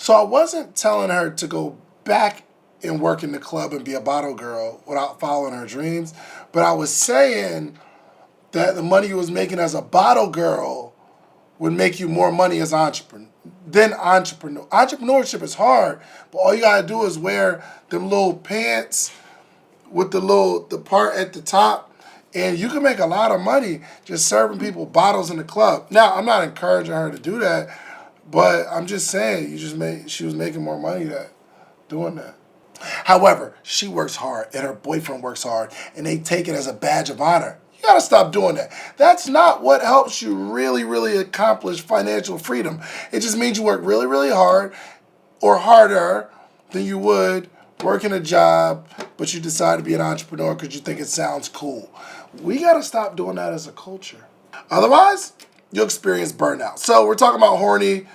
So I wasn't telling her to go back and work in the club and be a bottle girl without following her dreams, but I was saying that the money you was making as a bottle girl would make you more money as an entrepreneur. Entrepreneurship is hard, but all you gotta do is wear them little pants with the part at the top, and you can make a lot of money just serving people bottles in the club. Now, I'm not encouraging her to do that, but I'm just saying she was making more money doing that. However, she works hard and her boyfriend works hard, and they take it as a badge of honor. You gotta stop doing that. That's not what helps you really, really accomplish financial freedom. It just means you work really, really hard or harder than you would working a job, but you decide to be an entrepreneur because you think it sounds cool. We gotta stop doing that as a culture. Otherwise, you'll experience burnout. So we're talking about horny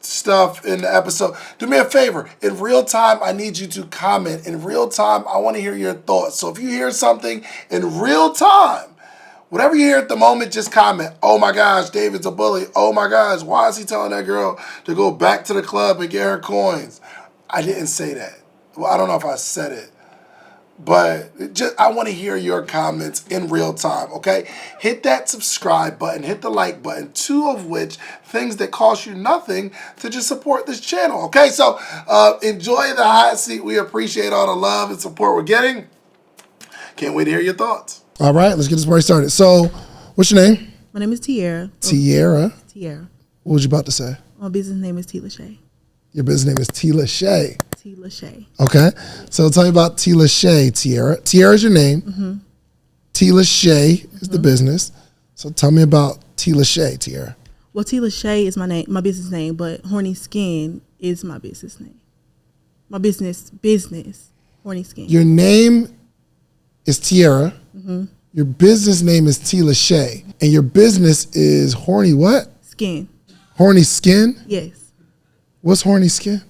stuff in the episode. Do me a favor. In real time, I need you to comment. In real time, I want to hear your thoughts. So if you hear something in real time, whatever you hear at the moment, just comment. Oh my gosh, David's a bully. Oh my gosh, why is he telling that girl to go back to the club and get her coins? I didn't say that. Well, I don't know if I said it. But I want to hear your comments in real time, okay? Hit that subscribe button, hit the like button, two of which things that cost you nothing to just support this channel, okay? So enjoy the hot seat. We appreciate all the love and support we're getting. Can't wait to hear your thoughts. All right, let's get this party started. So, what's your name? My name is Tierra. Tierra? Tierra. What was you about to say? My business name is Tee Lachae. Your business name is Tee Lachae. Tee Lachae. Okay. So tell me about Tee Lachae, Tierra. Tierra is your name. Mm-hmm. Tee Lachae is the business. So tell me about Tee Lachae, Tierra. Well, Tee Lachae is my business name, but Hornee Skin is my business name. My business, Hornee Skin. Your name is Tierra. Mm-hmm. Your business name is Tee Lachae. And your business is Hornee what? Skin. Hornee Skin? Yes. What's Hornee Skin?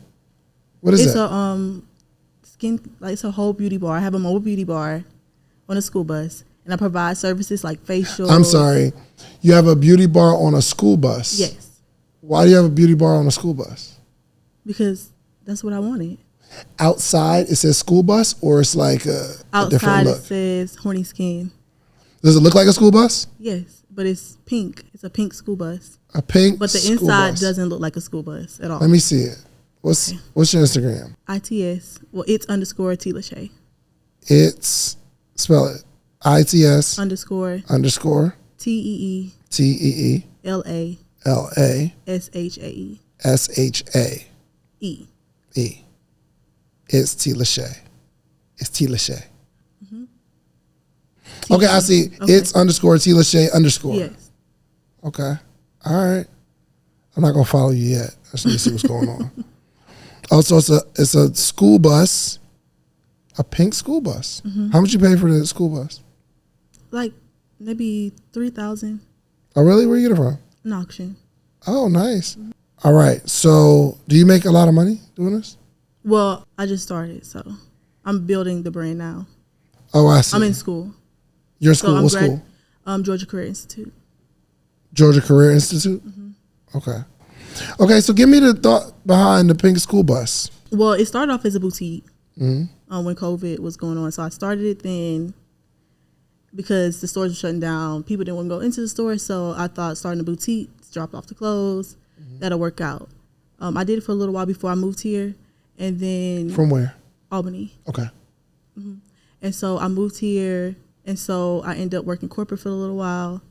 What is that? It's a whole beauty bar. I have a mobile beauty bar on a school bus, and I provide services like facial. I'm sorry. You have a beauty bar on a school bus? Yes. Why do you have a beauty bar on a school bus? Because that's what I wanted. Outside, it says school bus, or it's like a different look? Outside, it says Hornee Skin. Does it look like a school bus? Yes, but it's pink. It's a pink school bus. A pink But the school inside bus. doesn't look like a school bus at all. Let me see it. What's your Instagram? ITS. Well, it's _Tee Lachae. It's, spell it. ITS __ TEE TEE LA SHAE E. It's Tee Lachae. It's Tee Lachae. Mm-hmm. Okay, I see. Okay. It's _ Tee Lachae _ Yes. Okay. All right. I'm not gonna follow you yet. I just need to see what's going on. Also, it's a school bus, a pink school bus. Mm-hmm. How much you pay for the school bus? Like maybe $3,000. Oh, really? Where you get it from? An auction. Oh, nice. Mm-hmm. All right. So, do you make a lot of money doing this? Well, I just started, so I'm building the brand now. Oh, I see. I'm in school. You're in school? What school? Georgia Career Institute. Georgia Career Institute? Mm-hmm. Okay. Okay, so give me the thought behind the pink school bus. Well, it started off as a boutique when COVID was going on. So I started it then because the stores were shutting down. People didn't want to go into the store, so I thought starting a boutique, drop off the clothes, that'll work out. I did it for a little while before I moved here, and then... From where? Albany. Okay. Mm-hmm. And so I moved here, and so I ended up working corporate for a little while,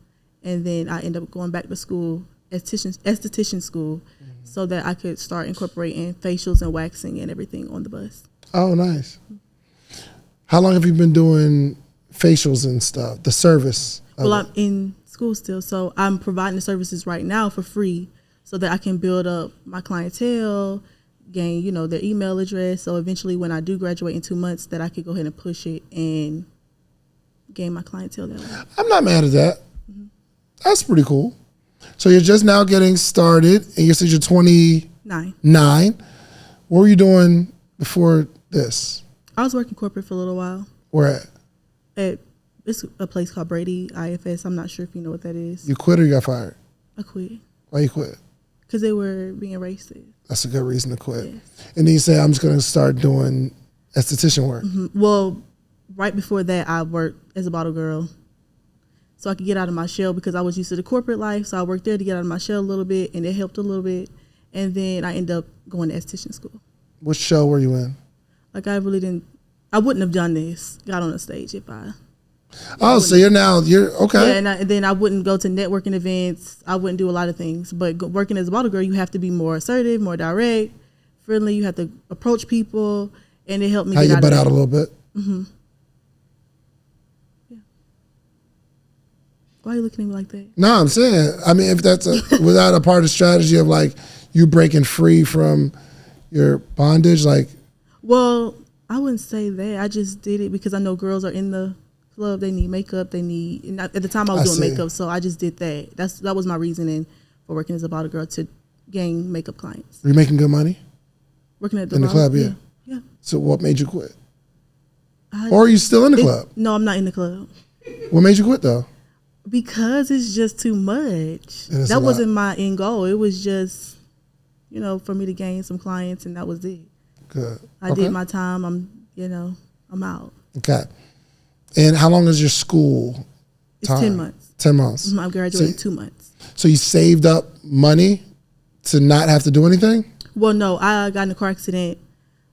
and then I ended up going back to school, esthetician school, so that I could start incorporating facials and waxing and everything on the bus. Oh, nice. How long have you been doing facials and stuff, the service? Well, I'm in school still, so I'm providing the services right now for free so that I can build up my clientele, gain, their email address, so eventually when I do graduate in 2 months that I could go ahead and push it and gain my clientele that way. I'm not mad at that. Mm-hmm. That's pretty cool. So you're just now getting started, and you said you're 29. What were you doing before this? I was working corporate for a little while. Where at? It's a place called Brady IFS. I'm not sure if you know what that is. You quit or you got fired? I quit. Why you quit? Because they were being racist. That's a good reason to quit. Yes. And then you say, I'm just going to start doing esthetician work. Well, right before that, I worked as a bottle girl, so I could get out of my shell because I was used to the corporate life. So I worked there to get out of my shell a little bit, and it helped a little bit. And then I ended up going to esthetician school. What show were you in? Like I wouldn't have done this, got on a stage if I. Oh, so you're okay. Yeah, and then I wouldn't go to networking events. I wouldn't do a lot of things. But working as a bottle girl, you have to be more assertive, more direct, friendly. You have to approach people, and it helped me How you butt out a little bit. Yeah. Why are you looking at me like that? No, I'm saying, I mean, if that's without a part of the strategy of like you breaking free from your bondage, like. Well, I wouldn't say that. I just did it because I know girls are in the club. They need makeup. And at the time I was doing makeup, so I just did that. That was my reasoning for working as a bottle girl, to gain makeup clients. Were you making good money? Working at in the club, yeah. Yeah. So what made you quit? Or are you still in the club? No, I'm not in the club. What made you quit though? Because it's just too much. That wasn't my end goal. It was just, for me to gain some clients, and that was it. Good. I did my time. I'm out. Okay. And how long is your school time? It's 10 months. 10 months. I graduated 2 months. So you saved up money to not have to do anything? Well, no, I got in a car accident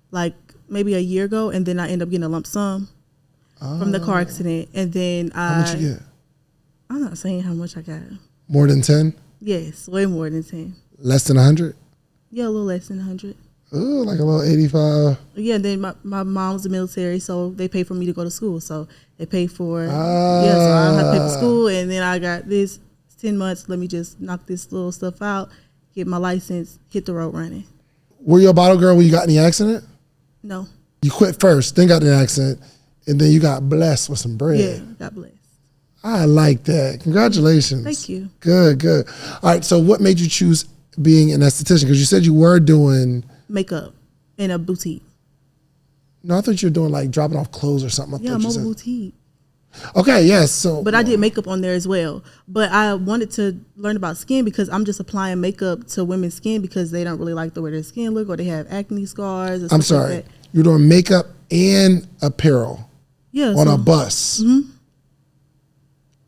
like maybe a year ago, and then I ended up getting a lump sum from the car accident. And then How much you get? I'm not saying how much I got. More than 10? Yes, way more than 10. Less than 100? Yeah, a little less than 100. Ooh, like a little 85. Yeah, then my mom was in the military, so they paid for me to go to school. So they paid for, so I had to pay for school, and then I got this 10 months. Let me just knock this little stuff out, get my license, hit the road running. Were you a bottle girl when you got in the accident? No. You quit first, then got in the accident, and then you got blessed with some bread. Yeah, got blessed. I like that. Congratulations. Thank you. Good. All right, so what made you choose being an esthetician? Because you said you were doing makeup in a boutique. No, I thought you were doing like dropping off clothes or something. Yeah, mobile boutique. Okay, yes. So, but I did makeup on there as well. But I wanted to learn about skin because I'm just applying makeup to women's skin because they don't really like the way their skin look, or they have acne scars. Or I'm sorry, like that. You're doing makeup and apparel. Yeah, on a bus. Mm-hmm.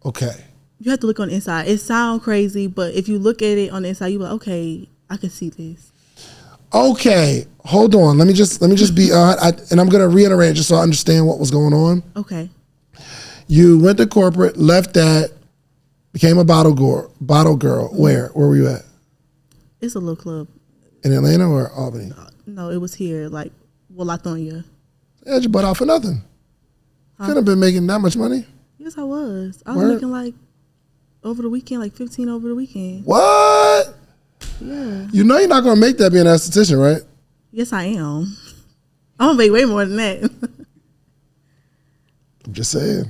Okay. You have to look on the inside. It sounds crazy, but if you look at it on the inside, you're like, okay, I can see this. Okay, hold on. Let me just be and I'm gonna reiterate just so I understand what was going on. Okay. You went to corporate, left that, became a bottle girl. Mm-hmm. Where were you at? It's a little club. In Atlanta or Albany? No, it was here, like Latonia. You had your butt out for nothing. Couldn't have been making that much money. Yes, I was. I was making like over the weekend, like 15 over the weekend. What? Yeah. You know you're not gonna make that being an esthetician, right? Yes, I am. I'm gonna make way more than that. I'm just saying.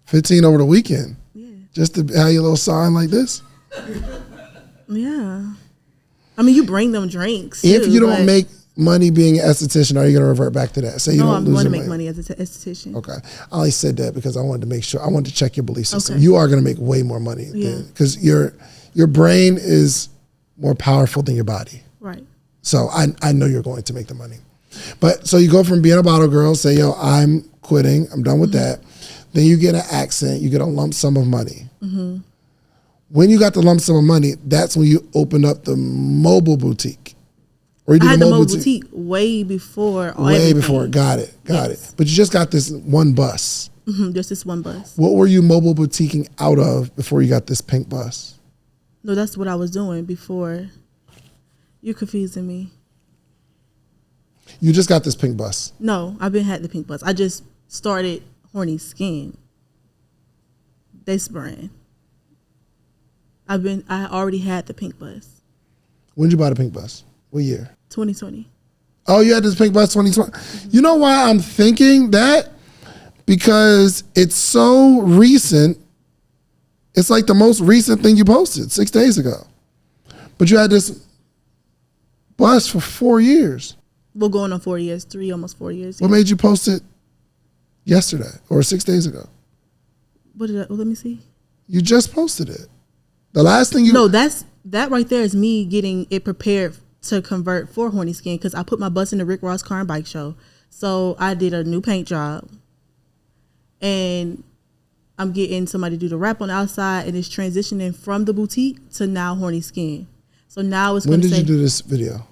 15 over the weekend. Yeah. Just to have your little sign like this. Yeah. I mean, you bring them drinks. If you don't make money being an esthetician, are you gonna revert back to that? Say you don't lose your money. No, I'm going to make money as an esthetician. Okay. I only said that because I wanted to make sure. I wanted to check your belief system. Okay. You are gonna make way more money because your brain is more powerful than your body. Right. So I know you're going to make the money. But so you go from being a bottle girl, say, yo, I'm quitting, I'm done with that. Then you get an accent, you get a lump sum of money. Mm-hmm. When you got the lump sum of money, that's when you opened up the mobile boutique. Or you did I had the mobile boutique way before. Way before, got it. But you just got this one bus. Mm-hmm, just this one bus. What were you mobile boutiquing out of before you got this pink bus? No, that's what I was doing before. You're confusing me. You just got this pink bus. No, I've been had the pink bus. I just started Hornee Skin. This brand. I already had the pink bus. When did you buy the pink bus? What year? 2020. Oh, you had this pink bus 2020. Mm-hmm. You know why I'm thinking that? Because it's so recent. It's like the most recent thing you posted 6 days ago. But you had this bus for 4 years. Well, going on 4 years, almost 4 years. What made you post it yesterday or 6 days ago? Let me see. You just posted it. The last thing you... No, that right there is me getting it prepared to convert for Hornee Skin because I put my bus in the Rick Ross Car and Bike Show. So I did a new paint job, and I'm getting somebody to do the wrap on the outside, and it's transitioning from the boutique to now Hornee Skin. So now it's going to say... When did you do this video?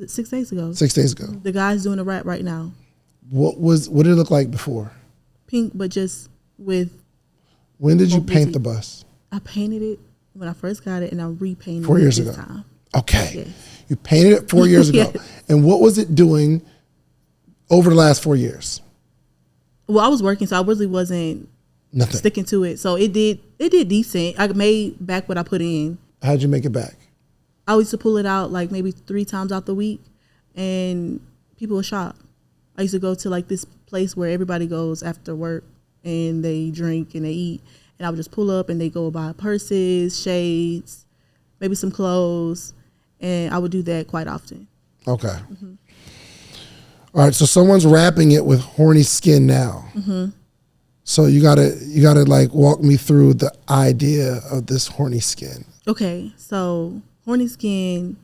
6 days ago. 6 days ago. The guy's doing the wrap right now. What did it look like before? Pink, but just with... When did you paint the bus? I painted it when I first got it, and I repainted 4 years it this ago. time. Okay. Yes. You painted it 4 years ago. Yes. And what was it doing over the last 4 years? Well, I was working, so I really wasn't sticking to it. So it did decent. I made back what I put in. How'd you make it back? I used to pull it out like maybe 3 times out the week, and people would shop. I used to go to like this place where everybody goes after work, and they drink and they eat. And I would just pull up, and they go buy purses, shades, maybe some clothes, and I would do that quite often. Okay. Mm-hmm. All right, so someone's wrapping it with Hornee Skin now. Mm-hmm. So you gotta like walk me through the idea of this Hornee Skin. Okay, so Hornee Skin,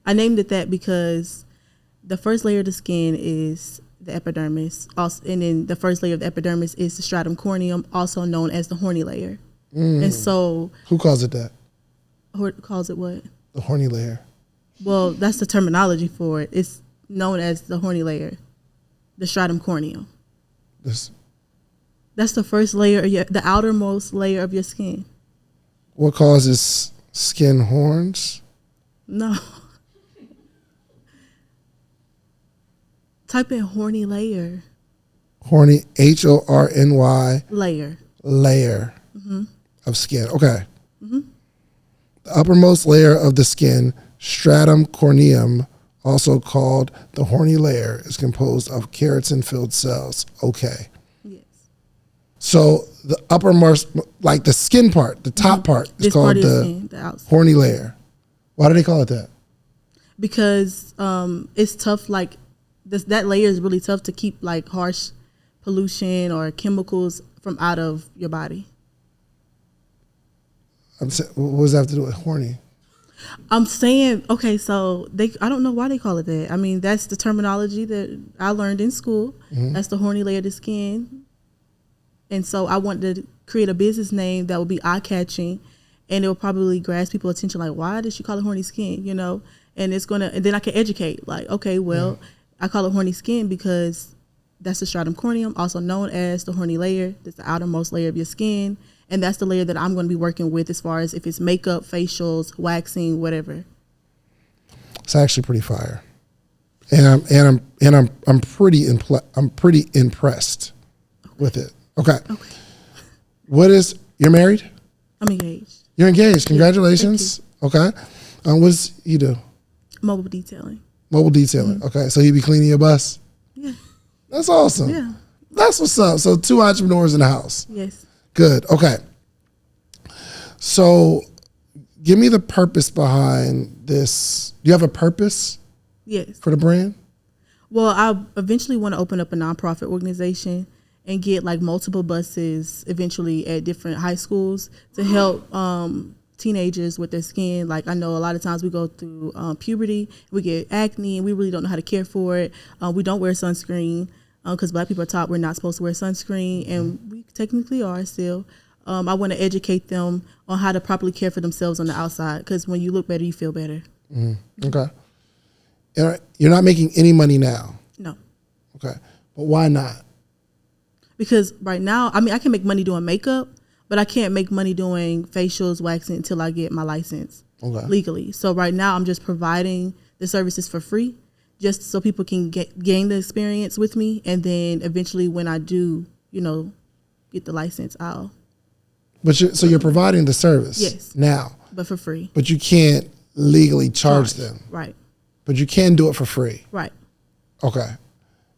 I named it that because the first layer of the skin is the epidermis, also, and then the first layer of the epidermis is the stratum corneum, also known as the horny layer. And so, who calls it that? Who calls it what? The horny layer. Well, that's the terminology for it. It's known as the horny layer, the stratum corneum. That's the first layer, the outermost layer of your skin. What causes skin horns? No. Type in horny layer. Horny, Horny. Layer. Layer of skin. Okay. Mm-hmm. The uppermost layer of the skin, stratum corneum, also called the horny layer, is composed of keratin-filled cells. Okay. Yes. So the uppermost, like the skin part, the top part, is called the horny layer. Why do they call it that? Because it's tough. Like that layer is really tough to keep like harsh pollution or chemicals from out of your body. What does that have to do with horny? I'm saying, okay, so I don't know why they call it that. I mean, that's the terminology that I learned in school. Mm-hmm. That's the horny layer of the skin. And so I wanted to create a business name that would be eye-catching, and it will probably grasp people's attention, like, why did she call it Hornee Skin, you know? And then I can educate, like, okay, well, I call it Hornee Skin because that's the stratum corneum, also known as the horny layer. That's the outermost layer of your skin. And that's the layer that I'm going to be working with as far as if it's makeup, facials, waxing, whatever. It's actually pretty fire. And I'm pretty impressed with it. Okay. You're married? I'm engaged. You're engaged. Congratulations. Yeah, okay. What does he do? Mobile detailing. Mobile detailing. Mm-hmm. Okay. So he be cleaning your bus? Yeah. That's awesome. Yeah. That's what's up. So 2 entrepreneurs in the house. Yes. Good. Okay. So give me the purpose behind this. Do you have a purpose? Yes. For the brand? Well, I eventually want to open up a nonprofit organization and get like multiple buses eventually at different high schools to help teenagers with their skin. Like I know a lot of times we go through puberty, we get acne, and we really don't know how to care for it. We don't wear sunscreen because Black people are taught we're not supposed to wear sunscreen, and we technically are still. I want to educate them on how to properly care for themselves on the outside, because when you look better, you feel better. Mm-hmm. Okay. You're not making any money now? No. Okay. But why not? Because right now, I mean, I can make money doing makeup, but I can't make money doing facials, waxing until I get my license legally. So right now, I'm just providing the services for free, just so people can gain the experience with me. And then eventually when I do, get the license, I'll. So you're providing the service? Yes. Now. But for free. But you can't legally charge them? Right. But you can do it for free? Right. Okay.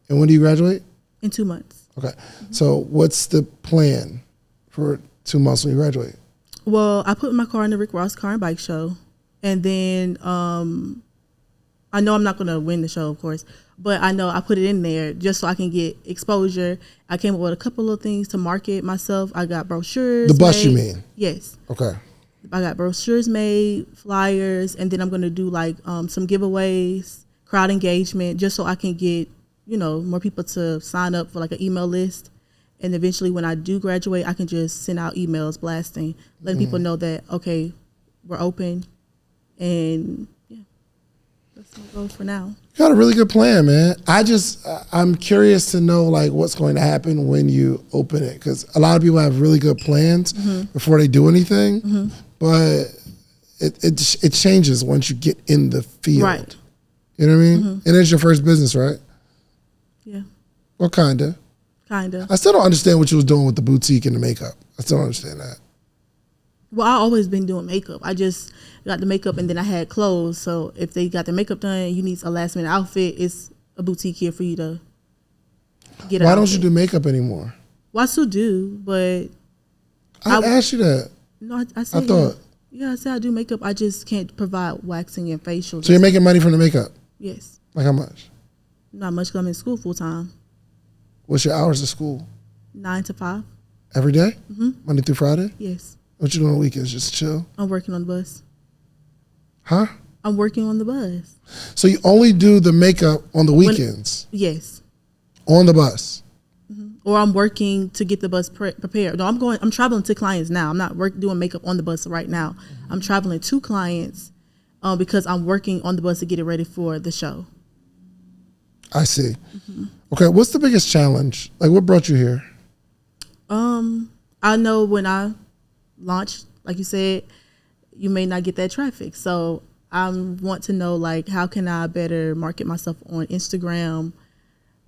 And when do you graduate? In 2 months. Okay. Mm-hmm. So what's the plan for 2 months when you graduate? Well, I put my car in the Rick Ross Car and Bike Show. And then I know I'm not going to win the show, of course, but I know I put it in there just so I can get exposure. I came up with a couple of things to market myself. I got brochures. The bus, you mean? Yes. Okay. I got brochures made, flyers, and then I'm gonna do like some giveaways, crowd engagement, just so I can get, you know, more people to sign up for like an email list. And eventually when I do graduate, I can just send out emails blasting, letting people know that, okay, we're open. And yeah, that's my goal for now. You got a really good plan, man. I'm curious to know like what's going to happen when you open it, because a lot of people have really good plans before they do anything, but it changes once you get in the field. Right. You know what I mean? And it's your first business, right? Yeah. Well, kinda. Kinda. I still don't understand what you was doing with the boutique and the makeup. I still don't understand that. Well, I always been doing makeup. I just got the makeup and then I had clothes. So if they got the makeup done, you need a last minute outfit. It's a boutique here for you to get. Why don't you do makeup anymore? Well, I still do, but I asked you that. no, I said I thought. yeah, I said I do makeup. I just can't provide waxing and facial. So you're making money from the makeup? Yes. Like how much? Not much. 'Cause I'm in school full time. What's your hours of school? 9 to 5. Every day? Monday through Friday? Yes. What you doing on weekends? Just chill? I'm working on the bus. Huh? I'm working on the bus. So you only do the makeup on the weekends? Yes. On the bus? Or I'm working to get the bus prepared. No, I'm traveling to clients now. I'm not doing makeup on the bus right now. I'm traveling to clients because I'm working on the bus to get it ready for the show. I see. Okay, what's the biggest challenge? Like what brought you here? I know when I launch, like you said, you may not get that traffic. So I want to know, like, how can I better market myself on Instagram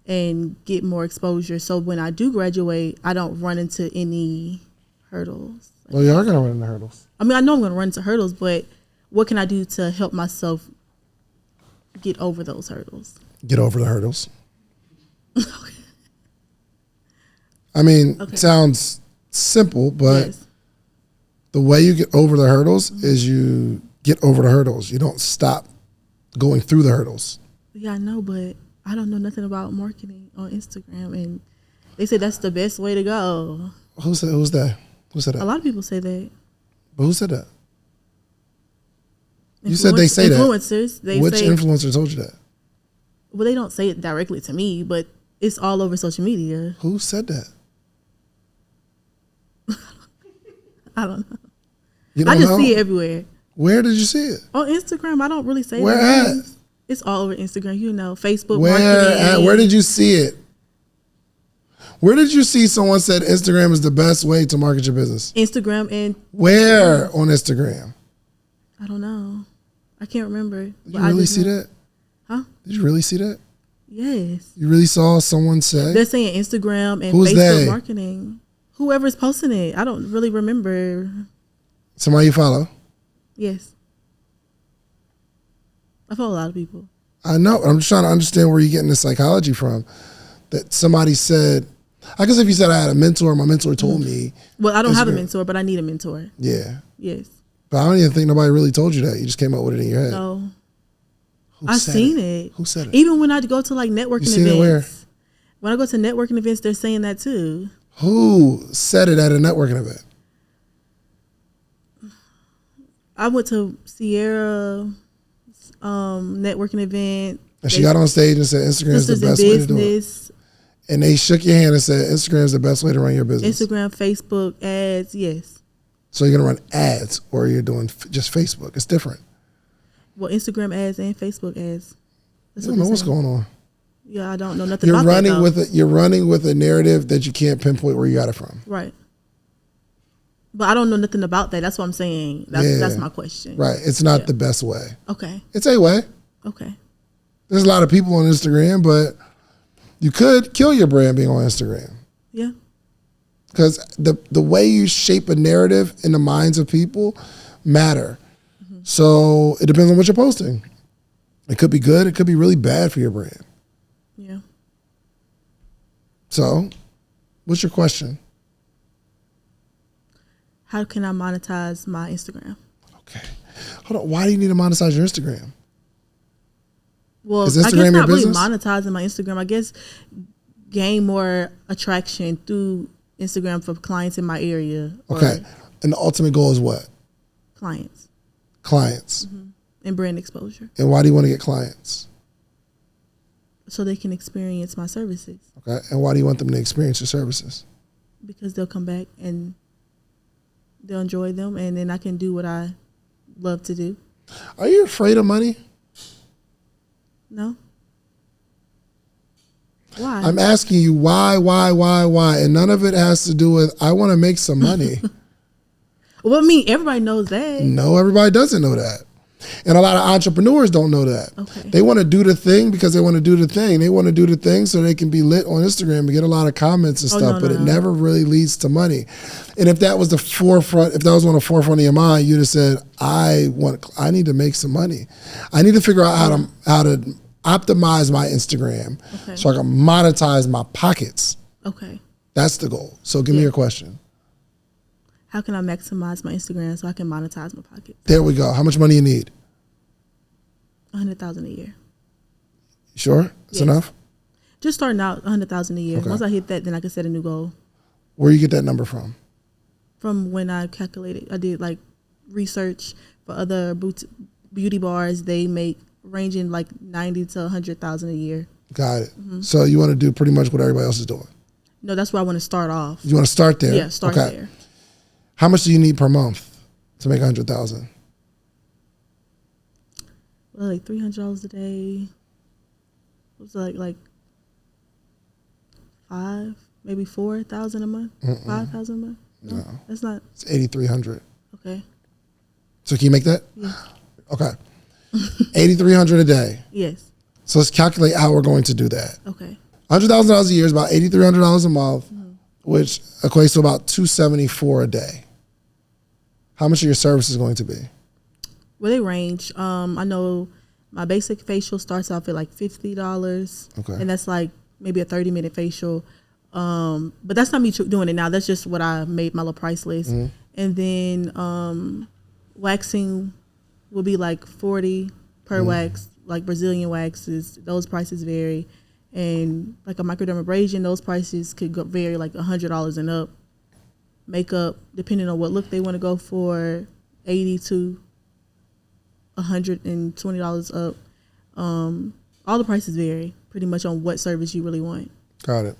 and get more exposure, so when I do graduate, I don't run into any hurdles. Well, you are going to run into hurdles. I mean, I know I'm going to run into hurdles, but what can I do to help myself get over those hurdles? Get over the hurdles. I mean, it sounds simple, but Yes. the way you get over the hurdles is you get over the hurdles. You don't stop going through the hurdles. Yeah, I know, but I don't know nothing about marketing on Instagram, and they say that's the best way to go. Who said that? Who said A that? lot of people say that. But who said that? You said they say that. Influencers. They Which say, influencer told you that? well, they don't say it directly to me, but it's all over social media. Who said that? I don't know. You I don't just know? see it everywhere. Where did you see it? On Instagram, I don't really say Where that. at? It's all over Instagram, you know, Facebook Where marketing. at? Where did you see it? Where did you see someone said Instagram is the best way to market your business? Instagram and Where on Instagram? I don't know. I can't remember. Did you really see that? Huh? Did you really see that? Yes. You really saw someone say? They're saying Instagram and Who's Facebook they? marketing. Whoever's posting it. I don't really remember. Somebody you follow? Yes. I follow a lot of people. I know. I'm just trying to understand where you're getting the psychology from. That somebody said, I guess if you said I had a mentor, my mentor told me. Well, I don't have a Instagram. mentor, but I need a mentor. Yeah. Yes. But I don't even think nobody really told you that. You just came up with it in your head. So Who I've said seen it. Who said it? Even when I go to like networking You seen events. it where? When I go to networking events, they're saying that too. Who said it at a networking event? I went to Tierra networking event. And she got on stage and said Instagram is the Sisters in best way to do it. Business, And they shook your hand and said Instagram is the best way to run your business. Instagram, Facebook ads. Yes. So you're going to run ads or you're doing just Facebook. It's different. Well, Instagram ads and Facebook ads. That's You don't know they're what's saying. going on. Yeah, I don't know nothing You're about running that, though. you're running with a narrative that you can't pinpoint where you got it from. Right. But I don't know nothing about that. That's what I'm saying. That's my question. Right. It's not the best way. Okay. It's a way. Okay. There's a lot of people on Instagram, but you could kill your brand being on Instagram. Yeah. Because the way you shape a narrative in the minds of people matter. So it depends on what you're posting. It could be good. It could be really bad for your brand. Yeah. So what's your question? How can I monetize my Instagram? Okay. Hold on. Why do you need to monetize your Instagram? Well, Is I Instagram guess your not really business? monetizing my Instagram. I guess gain more attraction through Instagram for clients in my area. Okay. And the ultimate goal is what? Clients. Clients. And brand exposure. And why do you want to get clients? So they can experience my services. Okay. And why do you want them to experience your services? Because they'll come back and they'll enjoy them, and then I can do what I love to do. Are you afraid of money? No. Why? I'm asking you why, and none of it has to do with I want to make some money. Well, I mean, everybody knows that. No, everybody doesn't know that. And a lot of entrepreneurs don't know that. Okay. They want to do the thing because they want to do the thing. They want to do the thing so they can be lit on Instagram and get a lot of comments and stuff, but it never really leads to money. And if that was the forefront, if that was on the forefront of your mind, you'd have said, I need to make some money. I need to figure out how to optimize my Instagram so I can monetize my pockets. Okay. That's the goal. So give me your question. How can I maximize my Instagram so I can monetize my pockets? There we go. How much money you need? $100,000 a year. Sure? That's enough? Just starting out $100,000 a year. Okay. Once I hit that, then I can set a new goal. Where you get that number from? From when I calculated, I did like research for other beauty bars. They make ranging like 90 to 100,000 a year. Got it. So you want to do pretty much what everybody else is doing? No, that's where I want to start off. You want to start there? Yeah, start there. How much do you need per month to make 100,000? Well, like $300 a day. It was like 5, maybe 4,000 a month. 5,000 a month. No, that's not. It's 8,300. Okay. So can you make that? Yeah. Okay. 8,300 a day. Yes. So let's calculate how we're going to do that. Okay. $100,000 a year is about $8,300 a month, which equates to about $274 a day. How much are your services going to be? Well, they range. I know my basic facial starts off at like $50. Okay. And that's like maybe a 30-minute facial. But that's not me doing it now. That's just what I made my little price list. And then waxing will be like $40 per wax. Like Brazilian waxes, those prices vary. And like a microdermabrasion, those prices could vary like $100 and up. Makeup, depending on what look they want to go for, $80 to $120 up. All the prices vary pretty much on what service you really want. Got it.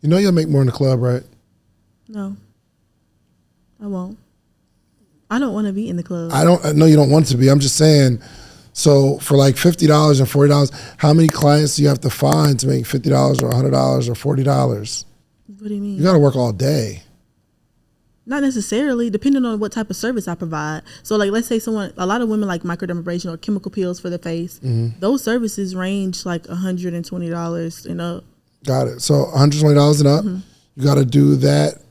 You know you'll make more in the club, right? No, I won't. I don't want to be in the club. I know you don't want to be. I'm just saying, so for like $50 and $40, how many clients do you have to find to make $50 or $100 or $40? What do you mean? You got to work all day. Not necessarily, depending on what type of service I provide. So like, let's say a lot of women like microdermabrasion or chemical peels for the face. Those services range like $120 and up. Got it. So $120 and up, you got to do that.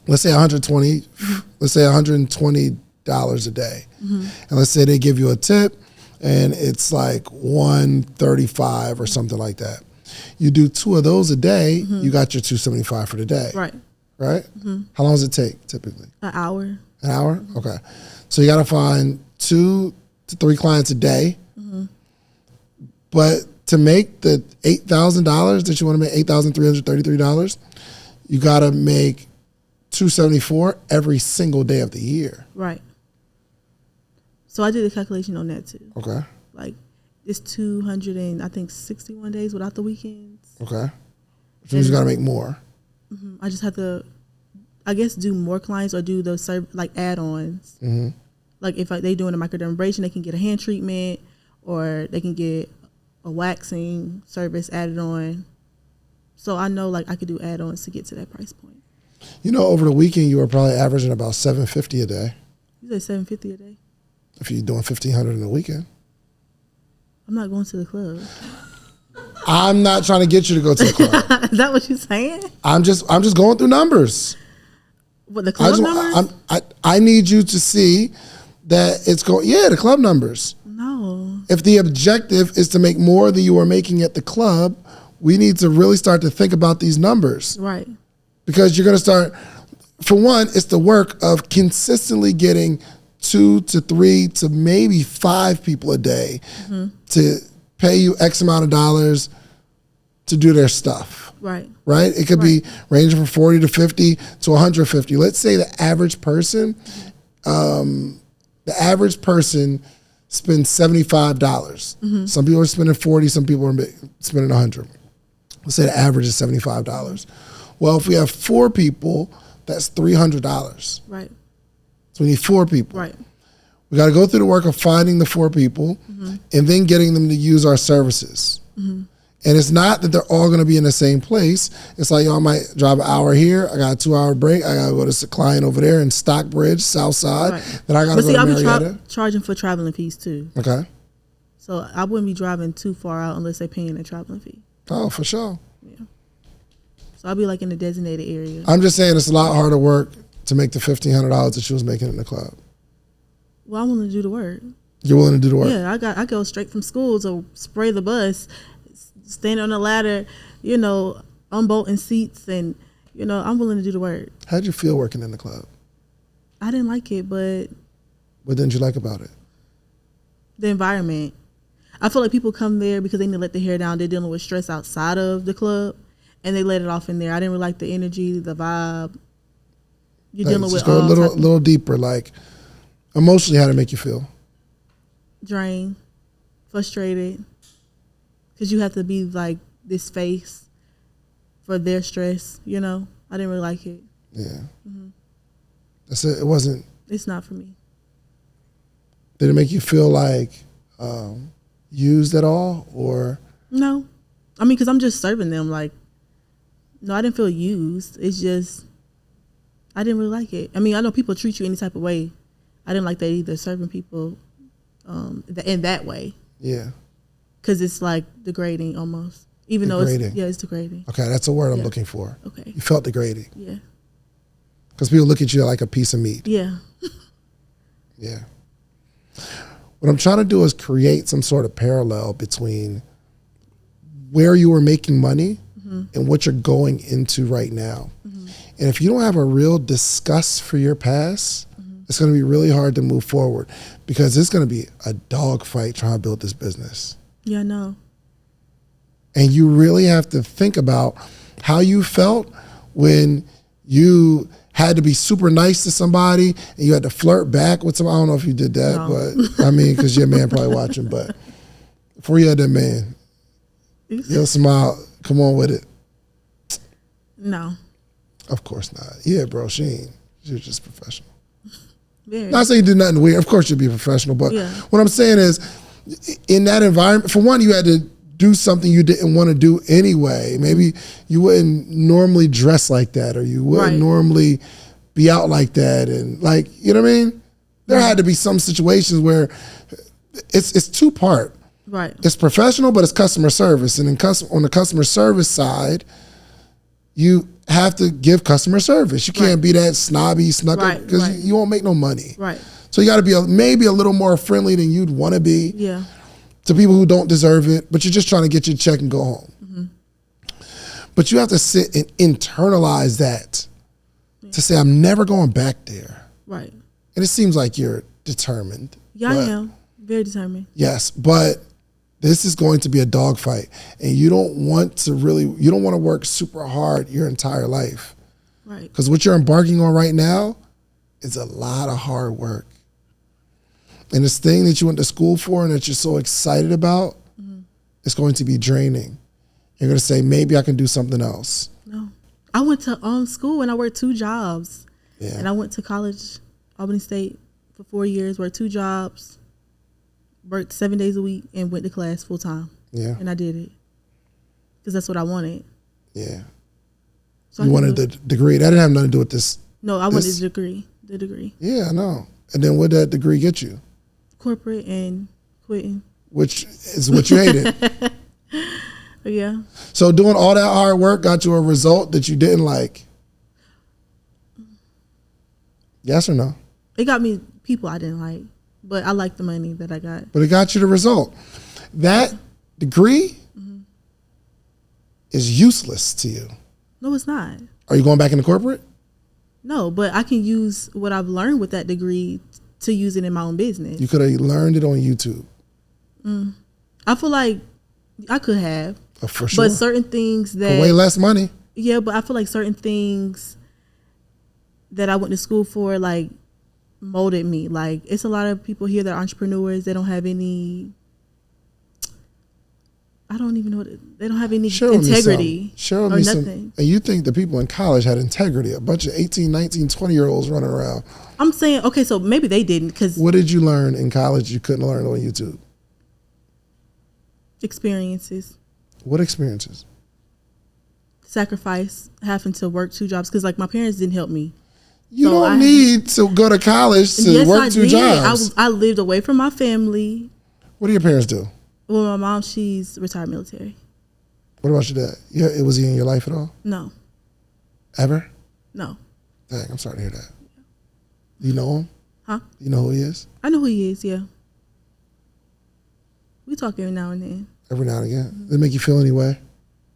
Let's say $120 a day. And let's say they give you a tip and it's like $135 or something like that. You do 2 of those a day, you got your $275 for the day. Right. Right? How long does it take typically? An hour. An hour? Okay. So you got to find 2 to 3 clients a day. But to make the $8,000 that you want to make, $8,333, you got to make $274 every single day of the year. Right. So I did a calculation on that too. Okay. Like it's 261 days without the weekends. Okay. Which means you got to make more. I just have to, I guess, do more clients or do those like add-ons. Like if they doing a microdermabrasion, they can get a hand treatment or they can get a waxing service added on. So I know like I could do add-ons to get to that price point. You know, over the weekend you were probably averaging about $750 a day. You said $750 a day? If you're doing $1,500 in a weekend. I'm not going to the club. I'm not trying to get you to go to the club. Is that what you're saying? I'm just going through numbers. What, the club numbers? I need you to see that it's going. Yeah, the club numbers. No. If the objective is to make more than you are making at the club, we need to really start to think about these numbers. Right. Because you're going to start. For one, it's the work of consistently getting 2 to 3 to maybe 5 people a day to pay you X amount of dollars to do their stuff. Right. Right? It could be ranging from 40 to 50 to 150. Let's say the average person the average person spends $75. Some people are spending 40, some people are spending 100. Let's say the average is $75. Well, if we have 4 people, that's $300. Right. So we need 4 people. Right. We got to go through the work of finding the 4 people and then getting them to use our services. And it's not that they're all going to be in the same place. It's like, I might drive an hour here. I got a 2-hour break. I got to go to the client over there in Stockbridge, South Side. Right. Then I got to go to Marietta. I'll be charging for traveling fees too. Okay. So I wouldn't be driving too far out unless they're paying a traveling fee. Oh, for sure. Yeah. So I'll be like in a designated area. I'm just saying it's a lot harder work to make the $1,500 that she was making in the club. Well, I'm willing to do the work. You're willing to do the work? Yeah, I go straight from school to spray the bus, stand on the ladder, unbolting seats, and I'm willing to do the work. How'd you feel working in the club? I didn't like it, but What didn't you like about it? the environment. I feel like people come there because they need to let their hair down. They're dealing with stress outside of the club, and they let it off in there. I didn't really like the energy, the vibe. You're dealing with just go a little deeper, like emotionally, how did it make you feel? drained, frustrated, because you have to be like this face for their stress. I didn't really like it. Yeah. That's it. It wasn't. It's not for me. Did it make you feel like used at all, or? No, I mean, because I'm just serving them. Like, no, I didn't feel used. It's just I didn't really like it. I mean, I know people treat you any type of way. I didn't like that either. Serving people in that way. Yeah. Because it's like degrading almost. Even Degrading. though it's degrading. Okay, that's a word I'm Yeah. looking for. Okay. You felt degrading Yeah. because people look at you like a piece of meat. Yeah. Yeah. What I'm trying to do is create some sort of parallel between where you were making money and what you're going into right now. And if you don't have a real disgust for your past, it's going to be really hard to move forward because it's going to be a dogfight trying to build this business. Yeah, I know. And you really have to think about how you felt when you had to be super nice to somebody and you had to flirt back with somebody. I don't know if you did that, No. but I mean, because your man probably watching, but before you had that man, your smile, come on with it. No. Of course not. Yeah, bro, she ain't. You're just professional. Very. Not saying you did nothing weird. Of course you'd be professional, but Yeah. what I'm saying is in that environment, for one, you had to do something you didn't want to do anyway. Maybe you wouldn't normally dress like that, or you wouldn't Right. normally be out like that, and like, you know what I mean? There had to be some situations where it's 2-part. Right. It's professional, but it's customer service, and on the customer service side, you have to give customer service. You can't be that snobby, snuck up, Right, because right. you won't make no money. Right. So you got to be maybe a little more friendly than you'd want to be Yeah. to people who don't deserve it, but you're just trying to get your check and go home. But you have to sit and internalize that to say, I'm never going back there. Right. And it seems like you're determined. Yeah, I but- am. Very determined. Yes, but this is going to be a dogfight, and you don't want to work super hard your entire life, Right. because what you're embarking on right now is a lot of hard work. And this thing that you went to school for and that you're so excited about, it's going to be draining. You're going to say, maybe I can do something else. No. I went to school and I worked 2 jobs. Yeah. And I went to college, Albany State, for 4 years, worked 2 jobs, worked 7 days a week, and went to class full time. Yeah. And I did it because that's what I wanted. Yeah. So You I wanted can the degree. That didn't have nothing to do with this. No, I wanted this- the degree. The degree. Yeah, I know. And then what did that degree get you? Corporate and quitting. Which is what you hated. But yeah. So doing all that hard work got you a result that you didn't like? Yes or no? It got me people I didn't like, but I liked the money that I got. But it got you the result. That degree is useless to you. No, it's not. Are you going back into corporate? No, but I can use what I've learned with that degree to use it in my own business. You could have learned it on YouTube. I feel like I could have, For sure. but certain things For that way less money. yeah, but I feel like certain things that I went to school for, like molded me. Like, it's a lot of people here that are entrepreneurs. They don't have any. I don't even know they don't have any integrity Show or me nothing. And you think the people in college had integrity? A bunch of 18, 19, 20-year-olds running around. I'm saying, okay, so maybe they didn't. Because what did you learn in college you couldn't learn on YouTube? Experiences. What experiences? Sacrifice, having to work 2 jobs. Because, like, my parents didn't help me. You don't need to go to college to work 2 jobs. I lived away from my family. What do your parents do? Well, my mom, she's retired military. What about your dad? Yeah, was he in your life at all? No. Ever? No. Dang, I'm sorry to hear that. Do you know him? Huh? You know who he is? I know who he is, yeah. We talk every now and then. Every now and again? Does it make you feel any way?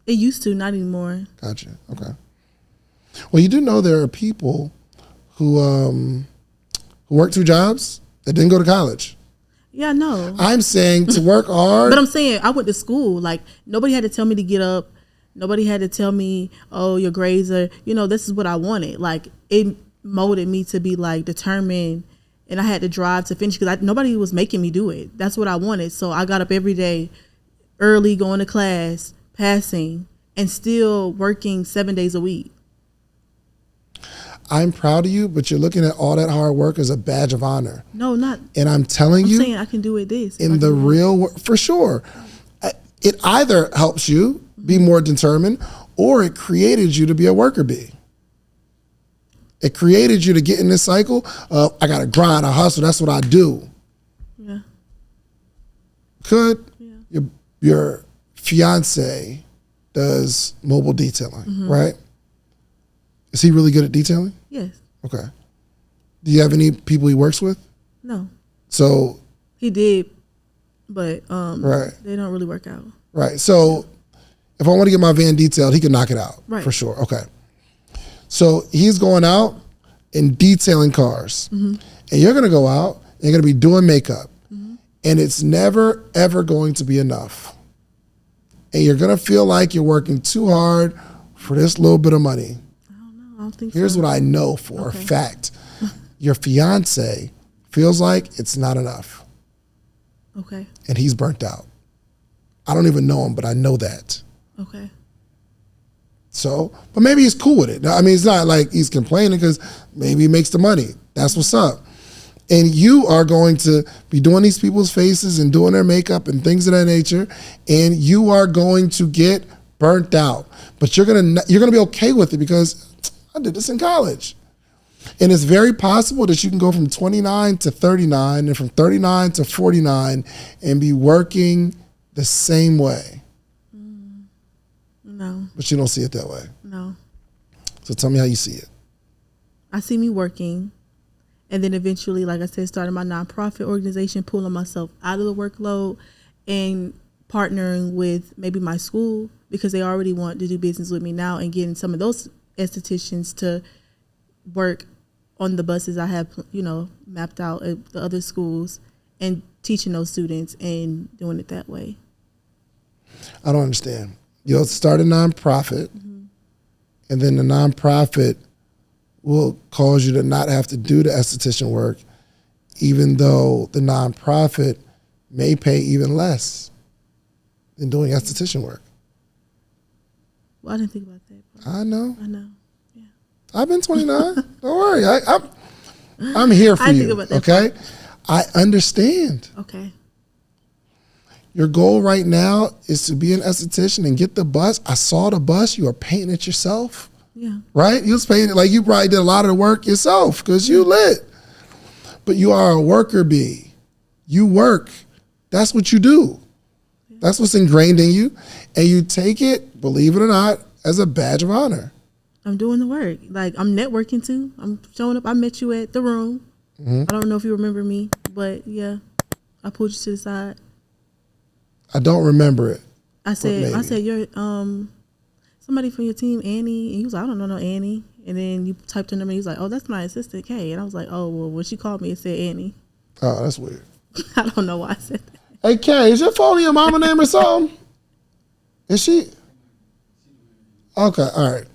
It used to, not anymore. Gotcha. Okay. Well, you do know there are people who work 2 jobs that didn't go to college. Yeah, I know. I'm saying to work hard. But I'm saying I went to school. Like, nobody had to tell me to get up. Nobody had to tell me, oh, your grades are, this is what I wanted. Like, it molded me to be, like, determined. And I had to drive to finish because nobody was making me do it. That's what I wanted. So I got up every day, early, going to class, passing, and still working 7 days a week. I'm proud of you, but you're looking at all that hard work as a badge of honor. No, not. And I'm telling I'm you, saying I can do it this. in the real world, for sure, it either helps you be more determined or it created you to be a worker bee. It created you to get in this cycle of, I got to grind, I hustle, that's what I do. Yeah. Yeah. Your fiance does mobile detailing, right? Is he really good at detailing? Yes. Okay. Do you have any people he works with? No. So he did, but right. They don't really work out. Right. So if I want to get my van detailed, he can knock it out. Right. For sure. Okay. So he's going out and detailing cars. And you're going to go out and you're going to be doing makeup. And it's never, ever going to be enough. And you're going to feel like you're working too hard for this little bit of money. I don't think Here's so. what I know for a fact. Your fiance feels like it's not enough. Okay. And he's burnt out. I don't even know him, but I know that. Okay. So, but maybe he's cool with it. I mean, it's not like he's complaining because maybe he makes the money. That's what's up. And you are going to be doing these people's faces and doing their makeup and things of that nature, and you are going to get burnt out. But you're gonna be okay with it because I did this in college. And it's very possible that you can go from 29 to 39 and from 39 to 49 and be working the same way. No. But you don't see it that way. No. So tell me how you see it. I see me working, and then eventually, like I said, starting my nonprofit organization, pulling myself out of the workload and partnering with maybe my school because they already want to do business with me now, and getting some of those estheticians to work on the buses I have, mapped out at the other schools, and teaching those students and doing it that way. I don't understand. You'll start a nonprofit, and then the nonprofit will cause you to not have to do the esthetician work, even though the nonprofit may pay even less than doing esthetician work. Well, I didn't think about that part. I know. Yeah. I've been 29. Don't worry. I'm here for I you. think about that Okay? I understand. Okay. Your goal right now is to be an esthetician and get the bus. I saw the bus. You are painting it yourself. Yeah. Right? You was painting it like you probably did a lot of the work yourself because you lit. But you are a worker bee. You work. That's what you do. That's what's ingrained in you. And you take it, believe it or not, as a badge of honor. I'm doing the work. Like, I'm networking too. I'm showing up. I met you at the room. I don't know if you remember me, but yeah, I pulled you to the side. I don't remember it. I said, you're somebody from your team, Annie. And he was like, I don't know no Annie. And then you typed her number. He was like, oh, that's my assistant, Kay. And I was like, oh, well, when she called me, it said Annie. Oh, that's weird. I don't know why I said that. Hey, Kay, is your phone in your mama name or something? Is she? Okay, all right.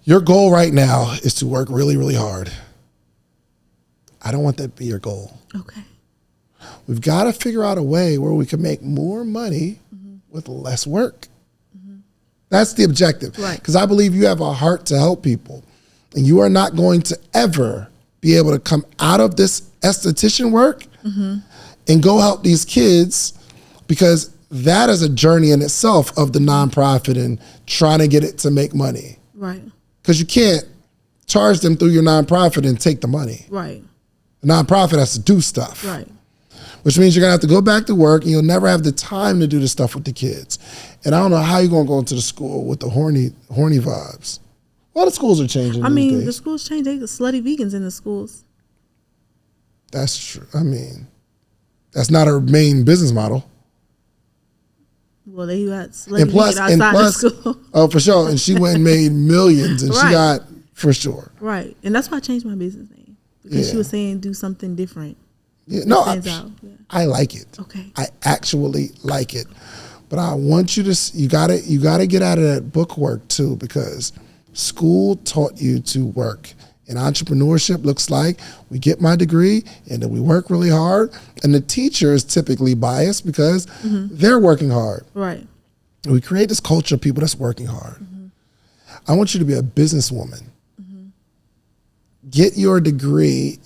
Your goal right now is to work really, really hard I don't want that to be your goal. Okay. We've got to figure out a way where we can make more money with less work. That's the objective. Right. Because I believe you have a heart to help people. And you are not going to ever be able to come out of this esthetician work and go help these kids, because that is a journey in itself of the nonprofit and trying to get it to make money. Right. Because you can't charge them through your nonprofit and take the money. Right. The nonprofit has to do stuff. Right. Which means you're going to have to go back to work and you'll never have the time to do the stuff with the kids. And I don't know how you're going to go into the school with the horny vibes. Well, the schools are changing. I mean, these days. the schools change. They got slutty vegans in the schools. That's true. I mean, that's not her main business model. Well, they got slutty vegan outside the school. Oh, for sure. And she went and made millions, and she Right. got, for sure. Right. And that's why I changed my business name. Because she was saying do something different. Yeah, no, Stands out. Yeah. I like it. Okay. I actually like it. But I want you to, you gotta get out of that book work too, because school taught you to work. And entrepreneurship looks like we get my degree and then we work really hard. And the teacher is typically biased because they're working hard. Right. And we create this culture of people that's working hard. I want you to be a businesswoman. Get your degree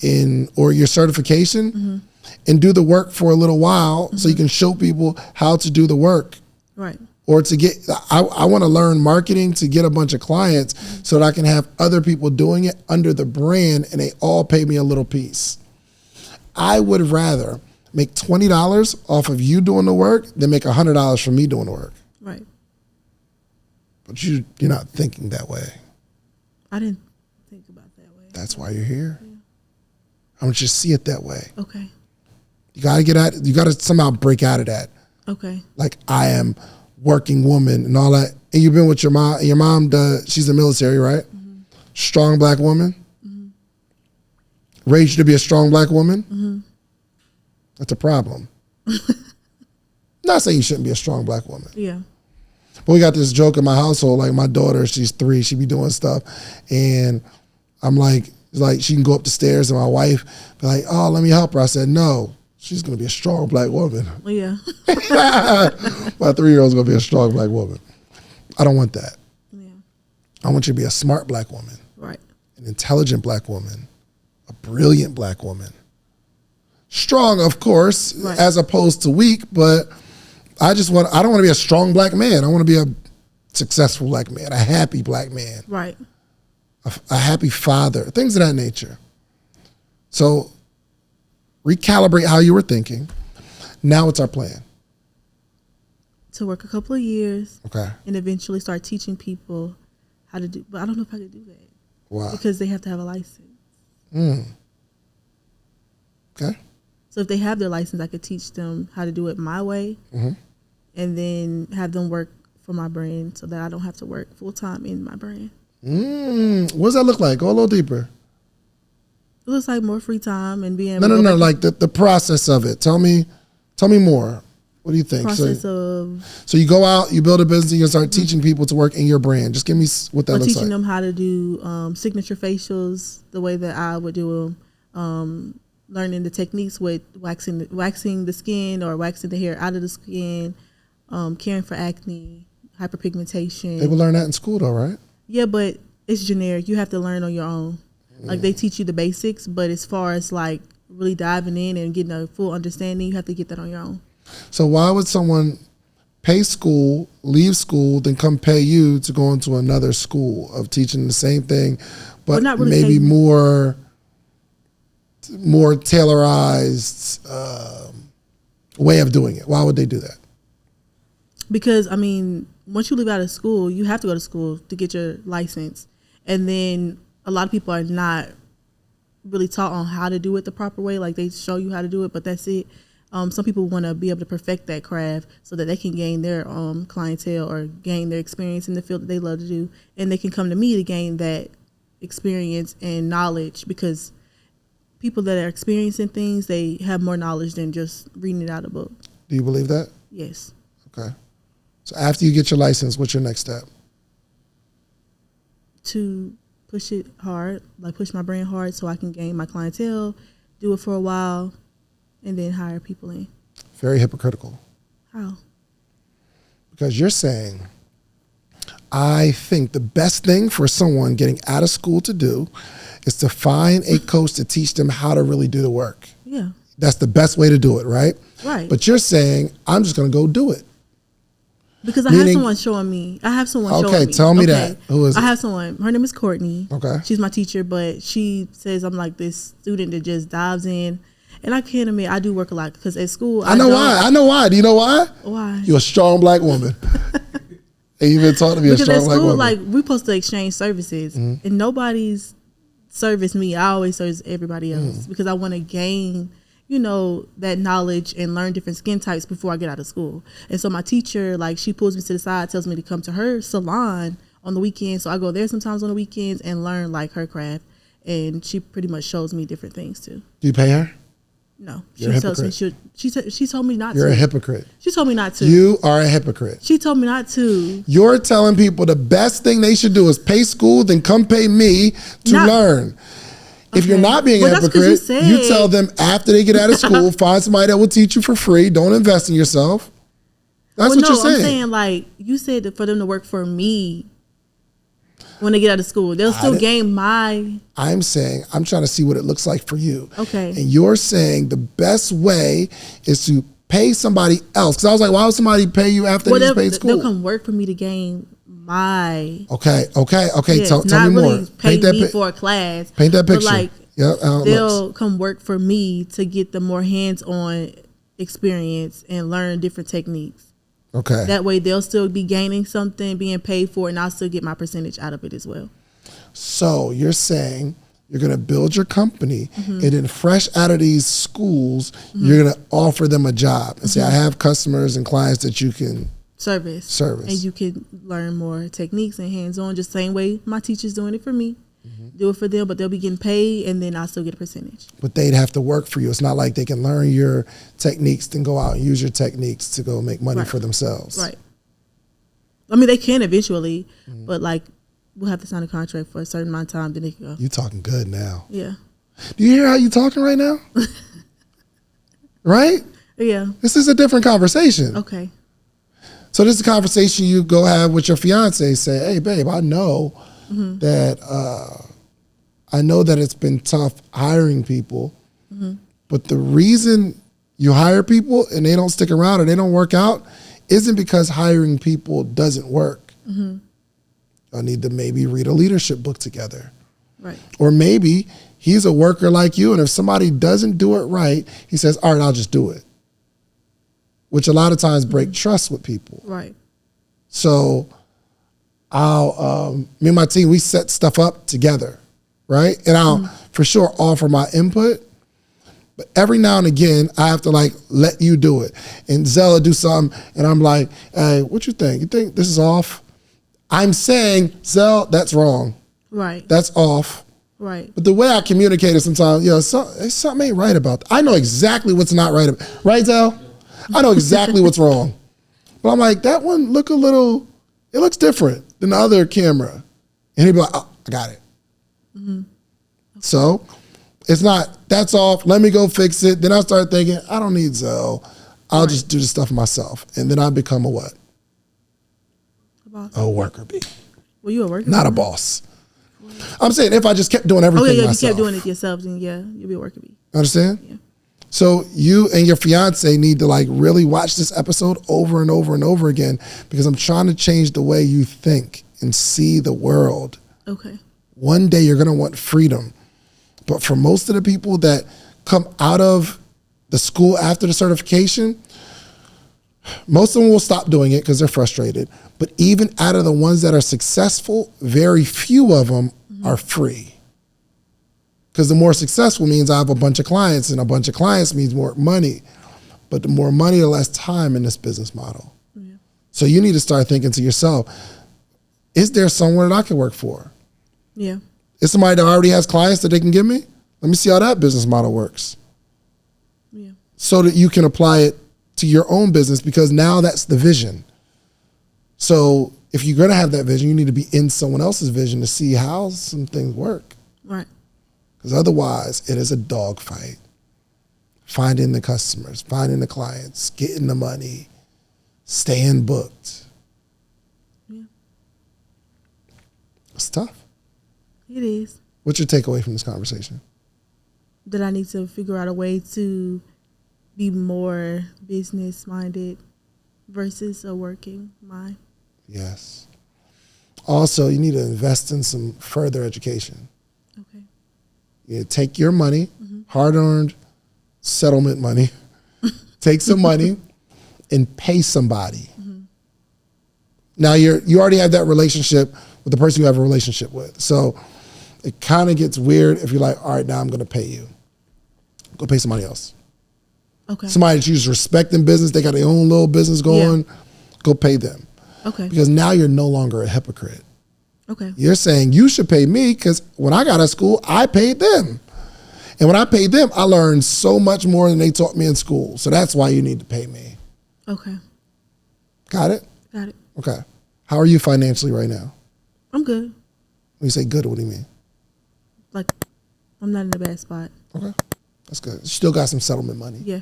or your certification and do the work for a little while so you can show people how to do the work. Right. Or to get, I want to learn marketing to get a bunch of clients so that I can have other people doing it under the brand and they all pay me a little piece. I would rather make $20 off of you doing the work than make $100 from me doing the work. Right. But you're not thinking that way. I didn't think about that way. That's why you're here. I want you to see it that way. Okay. You got to somehow break out of that. Okay. Like, I am working woman and all that. And you've been with your mom. Your mom she's in the military, right? Strong black woman. Raised you to be a strong black woman. That's a problem. Not saying you shouldn't be a strong black woman. Yeah. But we got this joke in my household. Like, my daughter, she's 3. She be doing stuff, and I'm like she can go up the stairs, and my wife be like, "Oh, let me help her." I said, "No, she's gonna be a strong black woman." Yeah. My 3-year-old's gonna be a strong black woman. I don't want that. Yeah. I want you to be a smart black woman, Right. an intelligent black woman, a brilliant black woman. Strong, of course, Right. as opposed to weak, but I don't want to be a strong black man. I want to be a successful black man, a happy black man, Right. a happy father, things of that nature. So recalibrate how you were thinking. Now what's our plan? To work a couple of years Okay. and eventually start teaching people how to do, but I don't know if I could do that Wow. because they have to have a license. Okay. So if they have their license, I could teach them how to do it my way and then have them work for my brand so that I don't have to work full time in my brand. What does that look like? Go a little deeper. It looks like more free time and being able No, to go back like the process of it. Tell me more. What do you think? process So of you go out, you build a business, you start teaching people to work in your brand. Just give me what that or looks teaching like. them how to do signature facials the way that I would do them. Learning the techniques with waxing the skin or waxing the hair out of the skin, caring for acne, hyperpigmentation. They would learn that in school though, right? Yeah, but it's generic. You have to learn on your own. Like they teach you the basics, but as far as like really diving in and getting a full understanding, you have to get that on your own. So why would someone pay school, leave school, then come pay you to go into another school of teaching the same thing, but not really maybe paying- more tailorized way of doing it? Why would they do that? Because I mean, once you leave out of school, you have to go to school to get your license, and then a lot of people are not really taught on how to do it the proper way. Like they show you how to do it, but that's it. Some people want to be able to perfect that craft so that they can gain their clientele or gain their experience in the field that they love to do, and they can come to me to gain that experience and knowledge, because people that are experiencing things, they have more knowledge than just reading it out of a book. Do you believe that? Yes. Okay. So after you get your license, what's your next step? To push it hard, like push my brand hard so I can gain my clientele, do it for a while, and then hire people in. Very hypocritical. How? Because you're saying, I think the best thing for someone getting out of school to do is to find a coach to teach them how to really do the work. Yeah. That's the best way to do it, right? Right. But you're saying, I'm just going to go do it. Because I have someone showing me. Okay, tell me that. Who is it? I have someone. Her name is Hornee. Okay. She's my teacher, but she says I'm like this student that just dives in. And I can't admit, I do work a lot because at school, I know why. Do you know why? Why? You're a strong black woman. And you've been taught to be because a strong black woman. like, we're supposed to exchange services. Mm-hmm. And nobody's serviced me. I always service everybody else because I want to gain, that knowledge and learn different skin types before I get out of school. And so my teacher, like, she pulls me to the side, tells me to come to her salon on the weekends. So I go there sometimes on the weekends and learn, like, her craft. And she pretty much shows me different things, too. Do you pay her? No. You're a hypocrite. She told me not to. You're a hypocrite. She told me not to. You are a hypocrite. She told me not to. You're telling people the best thing they should do is pay school, then come pay me to learn. If you're not being a hypocrite, you tell them after they get out of school, find somebody that will teach you for free. Don't invest in yourself. That's what you're saying. I'm saying, like, you said that for them to work for me when they get out of school. They'll still gain my... I'm saying, I'm trying to see what it looks like for you. Okay. And you're saying the best way is to pay somebody else. Because I was like, why would somebody pay you after they just paid school? They'll come work for me to gain my... Okay. Yes, Tell me really more. Pay me for a class. Paint that picture. But like, they'll looks. Come work for me to get the more hands-on experience and learn different techniques. Okay. That way they'll still be gaining something, being paid for, and I'll still get my percentage out of it as well. So you're saying you're going to build your company, and then fresh out of these schools, you're going to offer them a job and say, I have customers and clients that you can service. And you can learn more techniques and hands-on, just the same way my teacher's doing it for me. Do it for them, but they'll be getting paid, and then I'll still get a percentage. But they'd have to work for you. It's not like they can learn your techniques, then go out and use your techniques to go make money for themselves. Right. I mean, they can eventually, but like, we'll have to sign a contract for a certain amount of time, then they can go. You talking good now. Yeah. Do you hear how you talking right now? Right? Yeah. This is a different conversation. Okay. So this is a conversation you go have with your fiance. Say, hey, babe, I know that it's been tough hiring people, but the reason you hire people and they don't stick around or they don't work out isn't because hiring people doesn't work. I need to maybe read a leadership book together. Right. Or maybe he's a worker like you, and if somebody doesn't do it right, he says, all right, I'll just do it. Which a lot of times break trust with people. Right. So me and my team, we set stuff up together, right? And I'll for sure offer my input, but every now and again, I have to like let you do it. And Zella do something, and I'm like, hey, what you think? You think this is off? I'm saying, Zell, that's wrong. Right. That's off. Right. But the way I communicate it sometimes, something ain't right about that. I know exactly what's not right about. Right, Zell? I know exactly what's wrong. But I'm like, that one look a little, it looks different than the other camera. And he'd be like, oh, I got it. Okay. So it's not, that's off, let me go fix it. Then I start thinking, I don't need Zell. I'll just do the stuff myself. And then I become a what? A worker bee. Well, you a worker not bee. A boss. I'm saying if I just kept doing everything myself. If you kept doing it yourself, then yeah, you'll be a worker bee. Understand? Yeah. So you and your fiance need to like really watch this episode over and over and over again, because I'm trying to change the way you think and see the world. Okay. One day you're gonna want freedom. But for most of the people that come out of the school after the certification, most of them will stop doing it because they're frustrated. But even out of the ones that are successful, very few of them are free. Because the more successful means I have a bunch of clients, and a bunch of clients means more money. But the more money, the less time in this business model. Yeah. So you need to start thinking to yourself, is there somewhere that I can work for? Yeah. Is somebody that already has clients that they can give me? Let me see how that business model works. Yeah. So that you can apply it to your own business, because now that's the vision. So if you're going to have that vision, you need to be in someone else's vision to see how some things work. Right. Because otherwise, it is a dogfight. finding the customers, finding the clients, getting the money, staying booked. Yeah. It's tough. It is. What's your takeaway from this conversation? That I need to figure out a way to be more business minded versus a working mind. Yes. Also, you need to invest in some further education. Okay. You need to take your money, hard-earned settlement money, take some money and pay somebody. Now, you already have that relationship with the person you have a relationship with. So it kind of gets weird if you're like, all right, now I'm going to pay you. Go pay somebody else. Okay. Somebody that you just respect in business, they got their own little business going, go pay them. Okay. Because now you're no longer a hypocrite. Okay. You're saying you should pay me because when I got out of school, I paid them. And when I paid them, I learned so much more than they taught me in school. So that's why you need to pay me. Okay. Got it? Got it. Okay. How are you financially right now? I'm good. When you say good, what do you mean? Like, I'm not in a bad spot. Okay. That's good. You still got some settlement money. Yeah.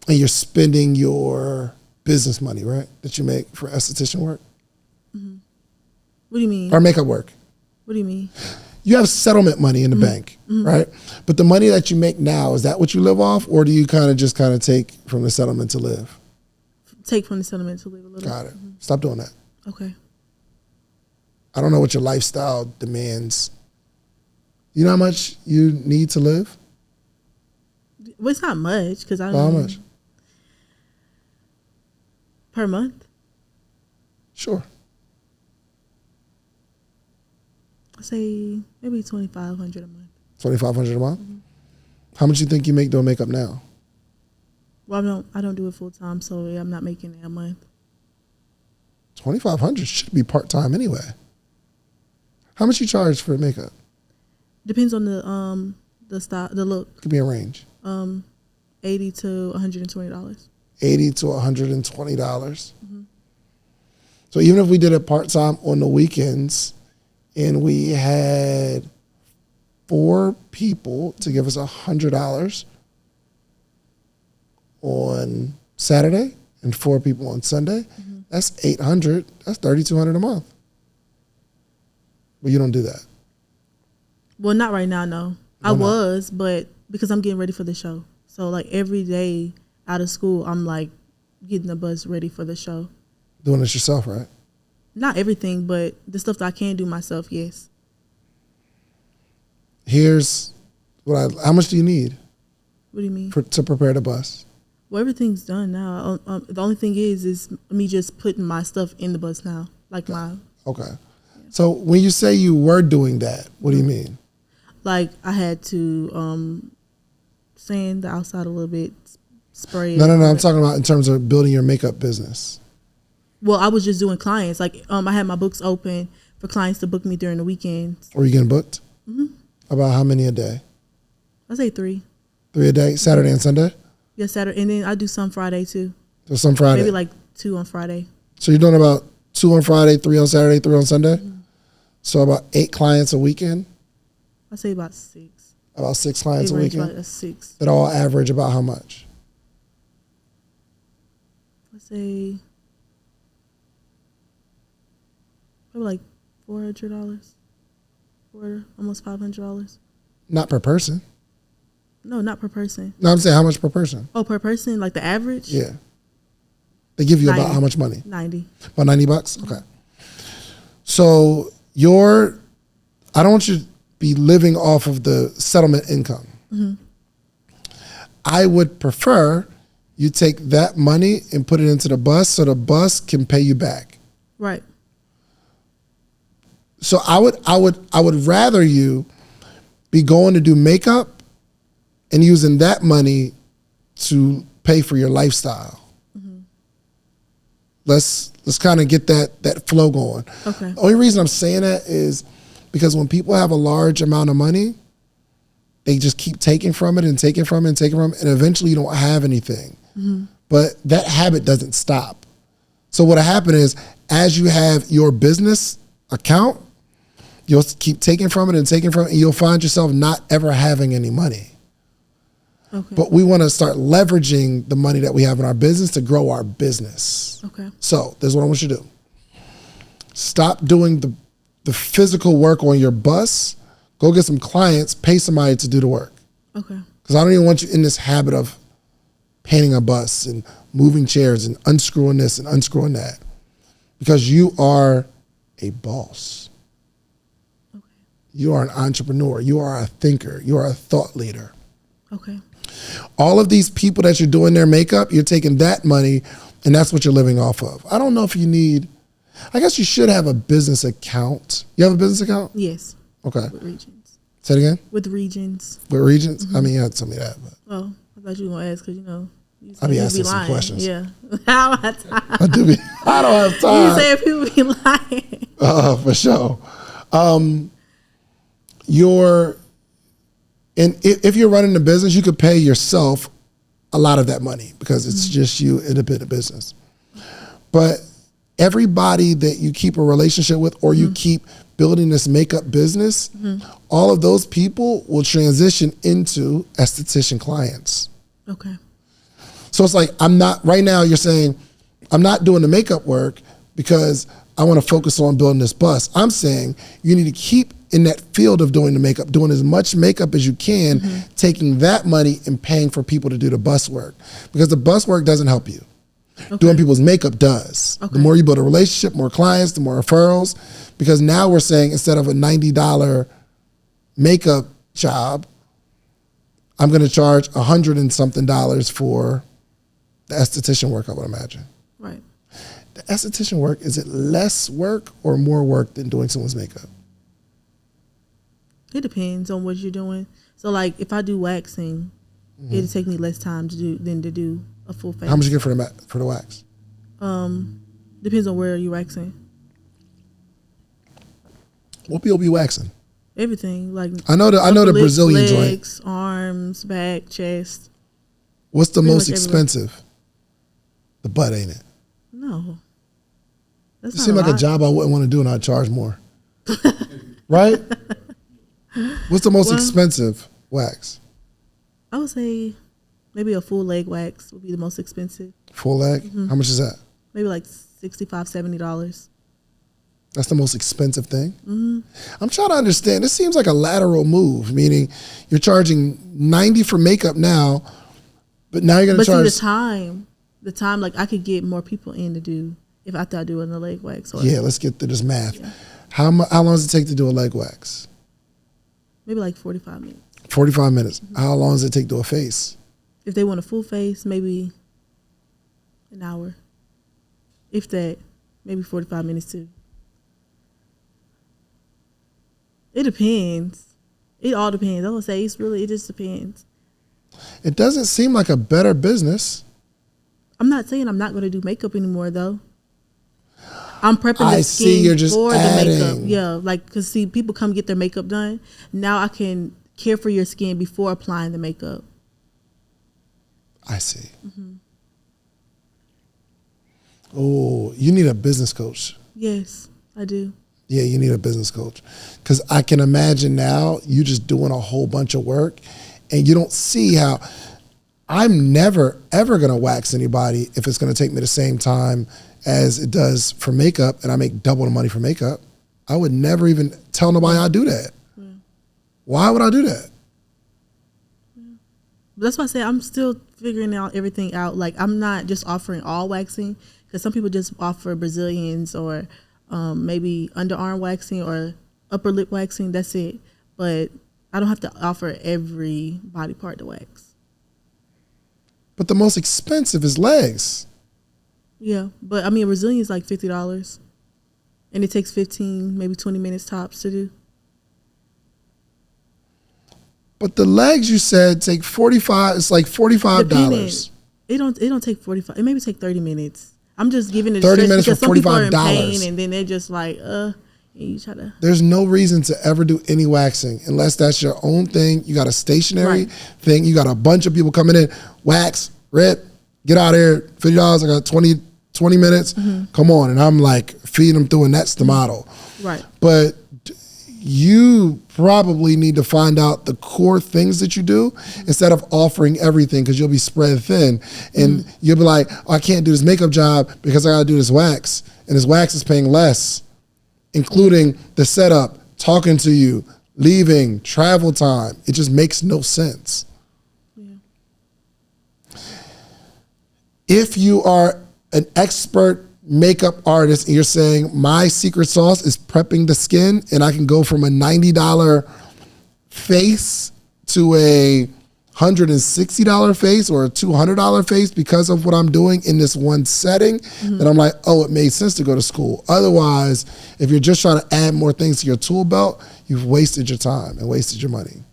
And you're spending your business money, right? That you make for esthetician work? What do you mean? Or makeup work? What do you mean? You have settlement money in the bank, right? But the money that you make now, is that what you live off? Or do you kind of take from the settlement to live? Take from the settlement to live a little. Got it. Stop doing that. Okay. I don't know what your lifestyle demands. You know how much you need to live? Well, it's not much because I don't How know. much? Per month? Sure. I say maybe $2,500 a month. $2,500 a month? How much you think you make doing makeup now? Well, I don't do it full time, so I'm not making that a month. $2,500 should be part-time anyway. How much you charge for makeup? Depends on the style, the look. Give me a range. $80 to $120. $80 to $120. So even if we did it part-time on the weekends and we had 4 people to give us $100 on Saturday and 4 people on Sunday, that's $800. That's $3,200 a month. But you don't do that. Well, not right now, no. I was, but because I'm getting ready for the show. So like every day out of school, I'm like getting the bus ready for the show. Doing this yourself, right? Not everything, but the stuff that I can do myself, yes. Here's how much do you need What do you mean? to prepare the bus? Well, everything's done now. The only thing is me just putting my stuff in the bus now, like my. Okay. So when you say you were doing that, what do you mean? Like I had to sand the outside a little bit, spray. No. I'm talking about in terms of building your makeup business. Well, I was just doing clients. Like I had my books open for clients to book me during the weekends. Were you getting booked? About how many a day? I say 3. 3 a day, Saturday and Sunday? Yes, Saturday, and then I do some Friday too. So some Friday. Maybe like 2 on Friday. So you're doing about 2 on Friday, 3 on Saturday, 3 on Sunday? So about 8 clients a weekend? I say about 6. About 6 clients a They range weekend? about 6. That all average about how much? Let's say probably like $400, almost $500. Not per person. No, not per person. No, I'm saying how much per person? Oh, per person, like the average? Yeah. They give you about 90. how much money? 90. About $90? Okay. So I don't want you to be living off of the settlement income. I would prefer you take that money and put it into the bus so the bus can pay you back. Right. So I would rather you be going to do makeup and using that money to pay for your lifestyle. Let's kind of get that flow going. Okay. The only reason I'm saying that is because when people have a large amount of money, they just keep taking from it and taking from it and taking from it, and eventually you don't have anything. But that habit doesn't stop. So what'll happen is as you have your business account, you'll keep taking from it and taking from it, and you'll find yourself not ever having any money. Okay. But we want to start leveraging the money that we have in our business to grow our business. Okay. So this is what I want you to do. Stop doing the physical work on your bus. Go get some clients, pay somebody to do the work. Okay. Because I don't even want you in this habit of painting a bus and moving chairs and unscrewing this and unscrewing that. Because you are a boss. Okay. You are an entrepreneur. You are a thinker. You are a thought leader. Okay. All of these people that you're doing their makeup, you're taking that money and that's what you're living off of. I don't know if you need, I guess you should have a business account. You have a business account? Yes. Okay. With Regions. Say it again? With Regions. With Regions? I mean, you had to tell me that. But. Oh, I thought you were going to ask because, you know. I be asking some questions. Yeah. I don't have time. I don't have time. You say people be lying. For sure. If you're running the business, you could pay yourself a lot of that money because it's just you in a bit of business. But everybody that you keep a relationship with or you keep building this makeup business, all of those people will transition into esthetician clients. Okay. So it's like, right now you're saying, I'm not doing the makeup work because I want to focus on building this bus. I'm saying you need to keep in that field of doing the makeup, doing as much makeup as you can, taking that money and paying for people to do the bus work. Because the bus work doesn't help you. Okay. Doing people's makeup does. Okay. The more you build a relationship, more clients, the more referrals. Because now we're saying instead of a $90 makeup job, I'm going to charge $100 and something for the esthetician work, I would imagine. Right. The esthetician work, is it less work or more work than doing someone's makeup? It depends on what you're doing. So, like, if I do waxing, it'll take me less time to do than to do a full face. How much you get for the wax? Depends on where you're waxing. What people be waxing? Everything, like I know the Brazilian joint. Legs, arms, back, chest. What's the most expensive? The butt, ain't it? No. It seems like a job I wouldn't want to do and I'd charge more. Right? What's the most expensive wax? I would say maybe a full leg wax would be the most expensive. Full leg? How much is that? Maybe like $65, $70. That's the most expensive thing? I'm trying to understand. This seems like a lateral move, meaning you're charging $90 for makeup now, but now you're going to charge... But see, the time, like I could get more people in to do if I thought doing the leg wax. Yeah, let's get through this math. Yeah. How long does it take to do a leg wax? Maybe like 45 minutes. 45 minutes. How long does it take to do a face? If they want a full face, maybe an hour. If that, maybe 45 minutes too. It depends. It all depends. I would say it just depends. It doesn't seem like a better business. I'm not saying I'm not going to do makeup anymore though. I'm prepping the skin see, you're just for adding. the makeup. Yeah, like, because see, people come get their makeup done. Now I can care for your skin before applying the makeup. I see. Oh, you need a business coach. Yes, I do. Yeah, you need a business coach. Because I can imagine now you just doing a whole bunch of work and you don't see how... I'm never, ever going to wax anybody if it's going to take me the same time as it does for makeup and I make double the money for makeup. I would never even tell nobody I do that. Why would I do that? That's why I say I'm still figuring out everything out. Like, I'm not just offering all waxing, because some people just offer Brazilians or maybe underarm waxing or upper lip waxing. That's it. But I don't have to offer every body part to wax. But the most expensive is legs. Yeah, but I mean, Brazilian is like $50, and it takes 15, maybe 20 minutes tops to do. But the legs you said take 45. It's like $45. It don't take 45. It maybe take 30 minutes. I'm just giving it 30 minutes for some people are in $45, pain, and then they're just like, you try to. There's no reason to ever do any waxing unless that's your own thing. You got a stationary thing. You got a bunch of people coming in, wax, rip, get out of here, $50. I got 20 minutes. Come on. And I'm like feeding them through, and that's the model. Right. But you probably need to find out the core things that you do instead of offering everything, because you'll be spread thin. And you'll be like, oh, I can't do this makeup job because I got to do this wax. And this wax is paying less, including the setup, talking to you, leaving, travel time. It just makes no sense. Yeah. If you are an expert makeup artist and you're saying my secret sauce is prepping the skin and I can go from a $90 face to a $160 face or a $200 face because of what I'm doing in this one setting, then I'm like, oh, it made sense to go to school. Otherwise, if you're just trying to add more things to your tool belt, you've wasted your time and wasted your money.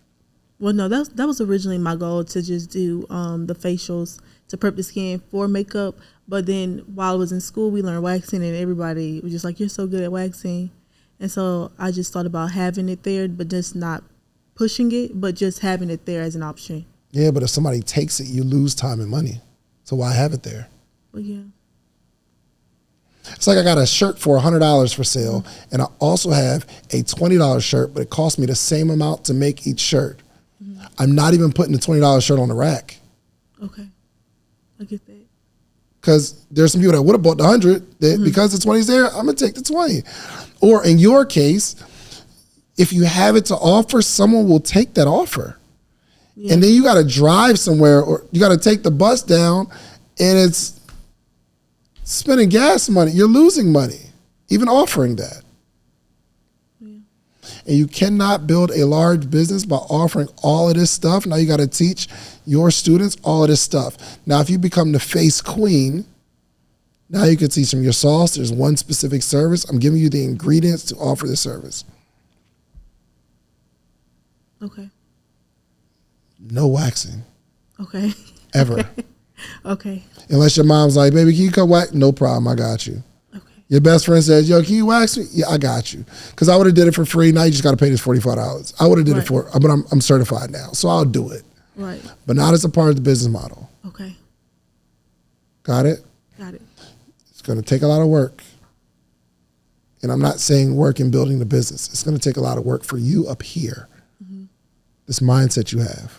Well, no, that was originally my goal, to just do the facials to prep the skin for makeup. But then while I was in school, we learned waxing, and everybody was just like, you're so good at waxing. And so I just thought about having it there, but just not pushing it, but just having it there as an option. Yeah, but if somebody takes it, you lose time and money. So why have it there? But yeah. It's like I got a shirt for $100 for sale, and I also have a $20 shirt, but it cost me the same amount to make each shirt. I'm not even putting the $20 shirt on the rack. Okay. I get that. Because there's some people that would have bought the 100 that because the 20's there, I'm gonna take the 20. Or in your case, if you have it to offer, someone will take that offer. Yeah. And then you gotta drive somewhere, or you gotta take the bus down, and it's spending gas money. You're losing money, even offering that. Yeah. And you cannot build a large business by offering all of this stuff. Now you got to teach your students all of this stuff. Now, if you become the face queen, now you can teach them your sauce. There's one specific service. I'm giving you the ingredients to offer this service. Okay. No waxing. Okay. Ever. Okay. Unless your mom's like, baby, can you come wax? No problem. I got you. Okay. Your best friend says, yo, can you wax me? Yeah, I got you. Because I would have did it for free. Now you just got to pay this $45. I would have did it for, but I'm certified now. So I'll do it. Right. But not as a part of the business model. Okay. Got it? Got it. It's going to take a lot of work. And I'm not saying work in building the business. It's going to take a lot of work for you up here. This mindset you have.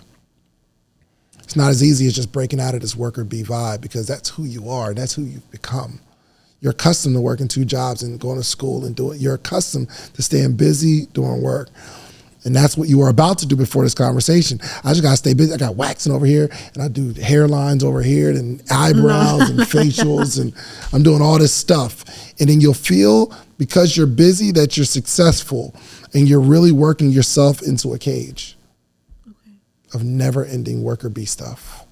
It's not as easy as just breaking out of this worker bee vibe, because that's who you are. That's who you've become. You're accustomed to working 2 jobs and going to school and doing. You're accustomed to staying busy doing work. And that's what you were about to do before this conversation. I just got to stay busy. I got waxing over here, and I do hairlines over here, and eyebrows and facials, and I'm doing all this stuff. And then you'll feel, because you're busy, that you're successful, and you're really working yourself into a cage of never-ending worker bee stuff.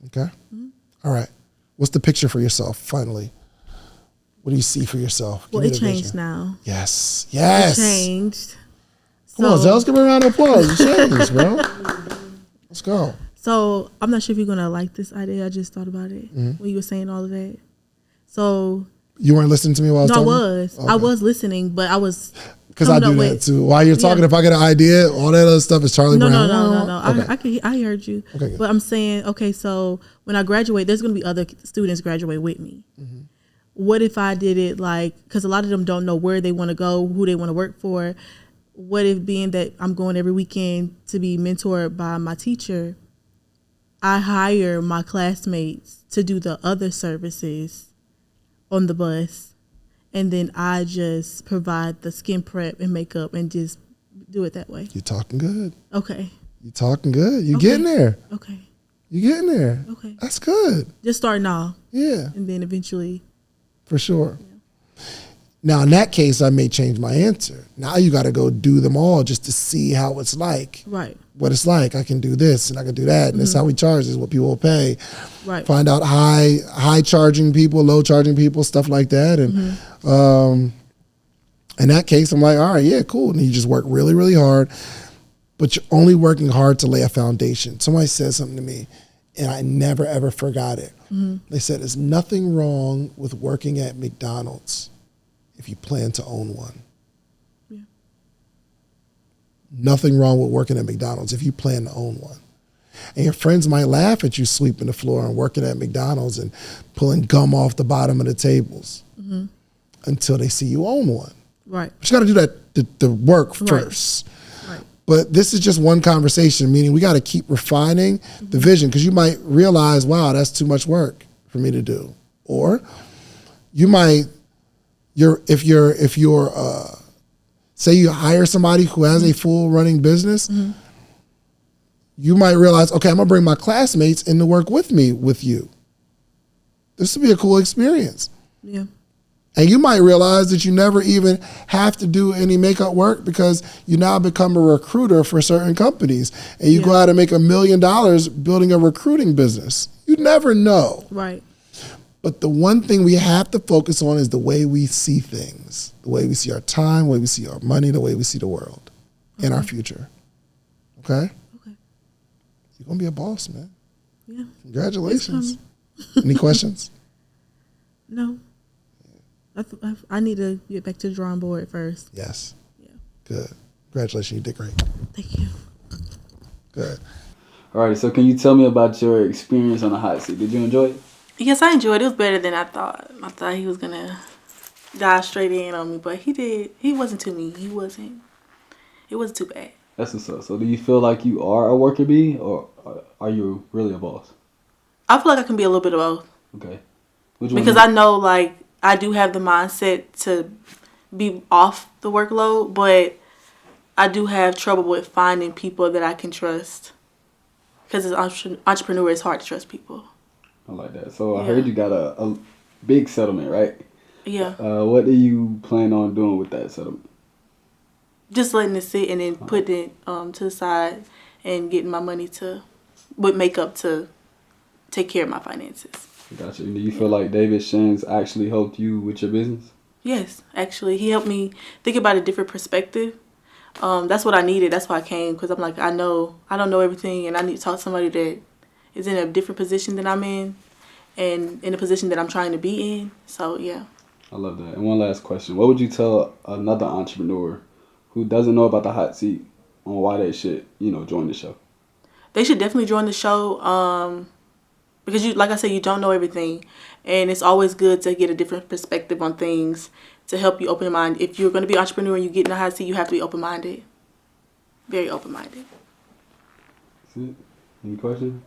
Okay? All right. What's the picture for yourself, finally? What do you see for yourself? Well, it changed now. Yes. Yes. It changed. Come on, Zell, give me a round of applause. It changed, bro. Let's go. So I'm not sure if you're going to like this idea. I just thought about it when you were saying all of that. So. You weren't listening to me while I was talking? No, I was. Okay. I was listening, but I was. Because I do that too. While you're talking, if I get an idea, all that other stuff is Charlie Brown. No. Okay. I heard you. Okay, good. But I'm saying, okay, so when I graduate, there's going to be other students graduate with me. What if I did it like, because a lot of them don't know where they want to go, who they want to work for. What if, being that I'm going every weekend to be mentored by my teacher, I hire my classmates to do the other services on the bus, and then I just provide the skin prep and makeup and just do it that way. You're talking good. Okay. You're talking good. You're getting there. Okay. You're getting there. Okay. That's good. Just starting off. Yeah. And then eventually. For sure. Yeah. Now, in that case, I may change my answer. Now you got to go do them all just to see how it's like. Right. What it's like. I can do this and I can do that. And that's how we charge. This is what people will pay. Right. Find out high charging people, low charging people, stuff like that. And in that case, I'm like, all right, yeah, cool. And you just work really, really hard. But you're only working hard to lay a foundation. Somebody said something to me, and I never, ever forgot it. They said, there's nothing wrong with working at McDonald's if you plan to own one. Yeah. Nothing wrong with working at McDonald's if you plan to own one. And your friends might laugh at you sweeping the floor and working at McDonald's and pulling gum off the bottom of the tables until they see you own one. Right. But you got to do that the work first. Right. But this is just one conversation, meaning we got to keep refining the vision, because you might realize, wow, that's too much work for me to do. Or you might, if you're say you hire somebody who has a full running business, you might realize, okay, I'm gonna bring my classmates in to work with me with you. This would be a cool experience. Yeah. And you might realize that you never even have to do any makeup work, because you now become a recruiter for certain companies, and you go out and make $1 million building a recruiting business. You never know. Right. But the one thing we have to focus on is the way we see things, the way we see our time, the way we see our money, the way we see the world and our future. Okay? Okay. You're going to be a boss, man. Yeah. Congratulations. Any questions? No. I need to get back to the drawing board first. Yes. Yeah. Good. Congratulations. You did great. Thank you. Good. All right, so can you tell me about your experience on the hot seat? Did you enjoy it? Yes, I enjoyed it. It was better than I thought. I thought he was going to dive straight in on me, but he did. He wasn't too mean. It wasn't too bad. That's what's up. So do you feel like you are a worker bee, or are you really a boss? I feel like I can be a little bit of both. Okay. Which one? Because I know, like, I do have the mindset to be off the workload, but I do have trouble with finding people that I can trust. Because as an entrepreneur, it's hard to trust people. I like that. So I heard you got a big settlement, right? Yeah. What do you plan on doing with that settlement? Just letting it sit and then putting it to the side and getting my money with makeup to take care of my finances. Gotcha. And do you feel like David Shands actually helped you with your business? Yes, actually. He helped me think about a different perspective. That's what I needed. That's why I came, because I'm like, I don't know everything, and I need to talk to somebody that is in a different position than I'm in, and in a position that I'm trying to be in. So, yeah. I love that. And one last question. What would you tell another entrepreneur who doesn't know about the hot seat on why they should, join the show? They should definitely join the show because, like I said, you don't know everything. And it's always good to get a different perspective on things to help you open your mind. If you're going to be an entrepreneur and you get in the hot seat, you have to be open-minded. Very open-minded. That's it. Any questions?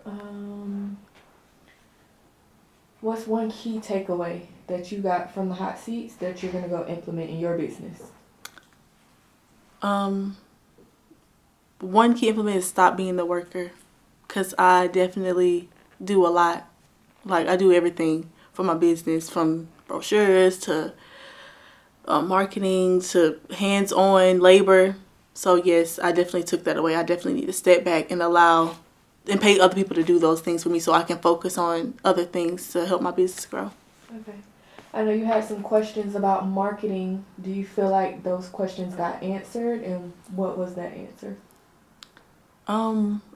What's one key takeaway that you got from the hot seats that you're going to go implement in your business? One key implement is stop being the worker, because I definitely do a lot. Like, I do everything for my business, from brochures to marketing to hands-on labor. So yes, I definitely took that away. I definitely need to step back and pay other people to do those things for me, so I can focus on other things to help my business grow. Okay. I know you had some questions about marketing. Do you feel like those questions got answered, and what was that answer?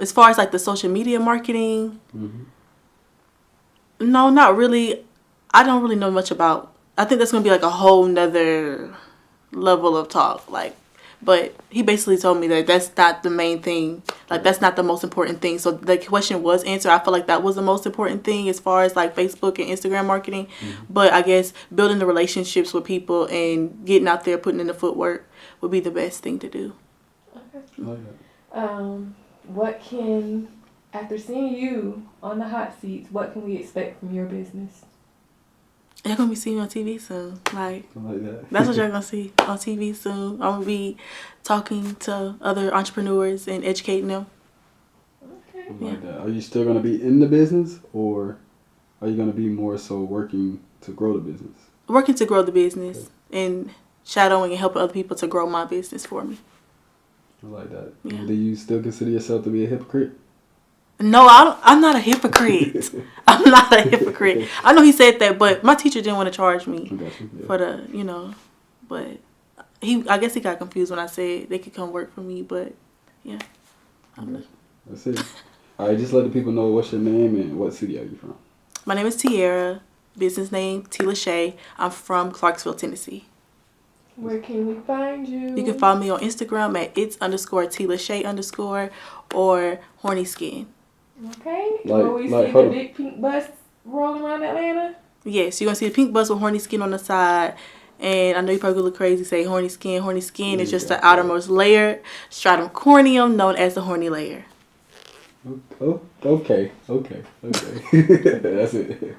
As far as like the social media marketing, no, not really. I don't really know much about. I think that's gonna be like a whole nother level of talk. But he basically told me that that's not the main thing. Like, that's not the most important thing. So the question was answered. I feel like that was the most important thing as far as like Facebook and Instagram marketing. But I guess building the relationships with people and getting out there, putting in the footwork would be the best thing to do. Okay. I like that. After seeing you on the hot seats, what can we expect from your business? You're going to be seeing me on TV soon. I like that. That's what you're going to see on TV soon. I'm going to be talking to other entrepreneurs and educating them. Okay. I like that. Are you still going to be in the business, or are you going to be more so working to grow the business? Working to grow the business and shadowing and helping other people to grow my business for me. I like that. Yeah. And do you still consider yourself to be a hypocrite? No, I'm not a hypocrite. I'm not a hypocrite. I know he said that, but my teacher didn't want to charge me for the, but I guess he got confused when I said they could come work for me, but yeah. That's it. All right, just let the people know what's your name and what city are you from. My name is Tierra, business name Tee Lashae. I'm from Clarksville, Tennessee. Where can we find you? You can follow me on Instagram at its_Tee Lashae_ or Hornee Skin. Okay. Like- Will we like, see hold the on. big pink bus rolling around Atlanta? Yes, you're going to see the pink bus with Hornee Skin on the side, And I know you probably look crazy, say horny skin. Horny skin is just Yeah. the outermost layer. Stratum corneum, known as the horny layer. Oh, okay. That's it.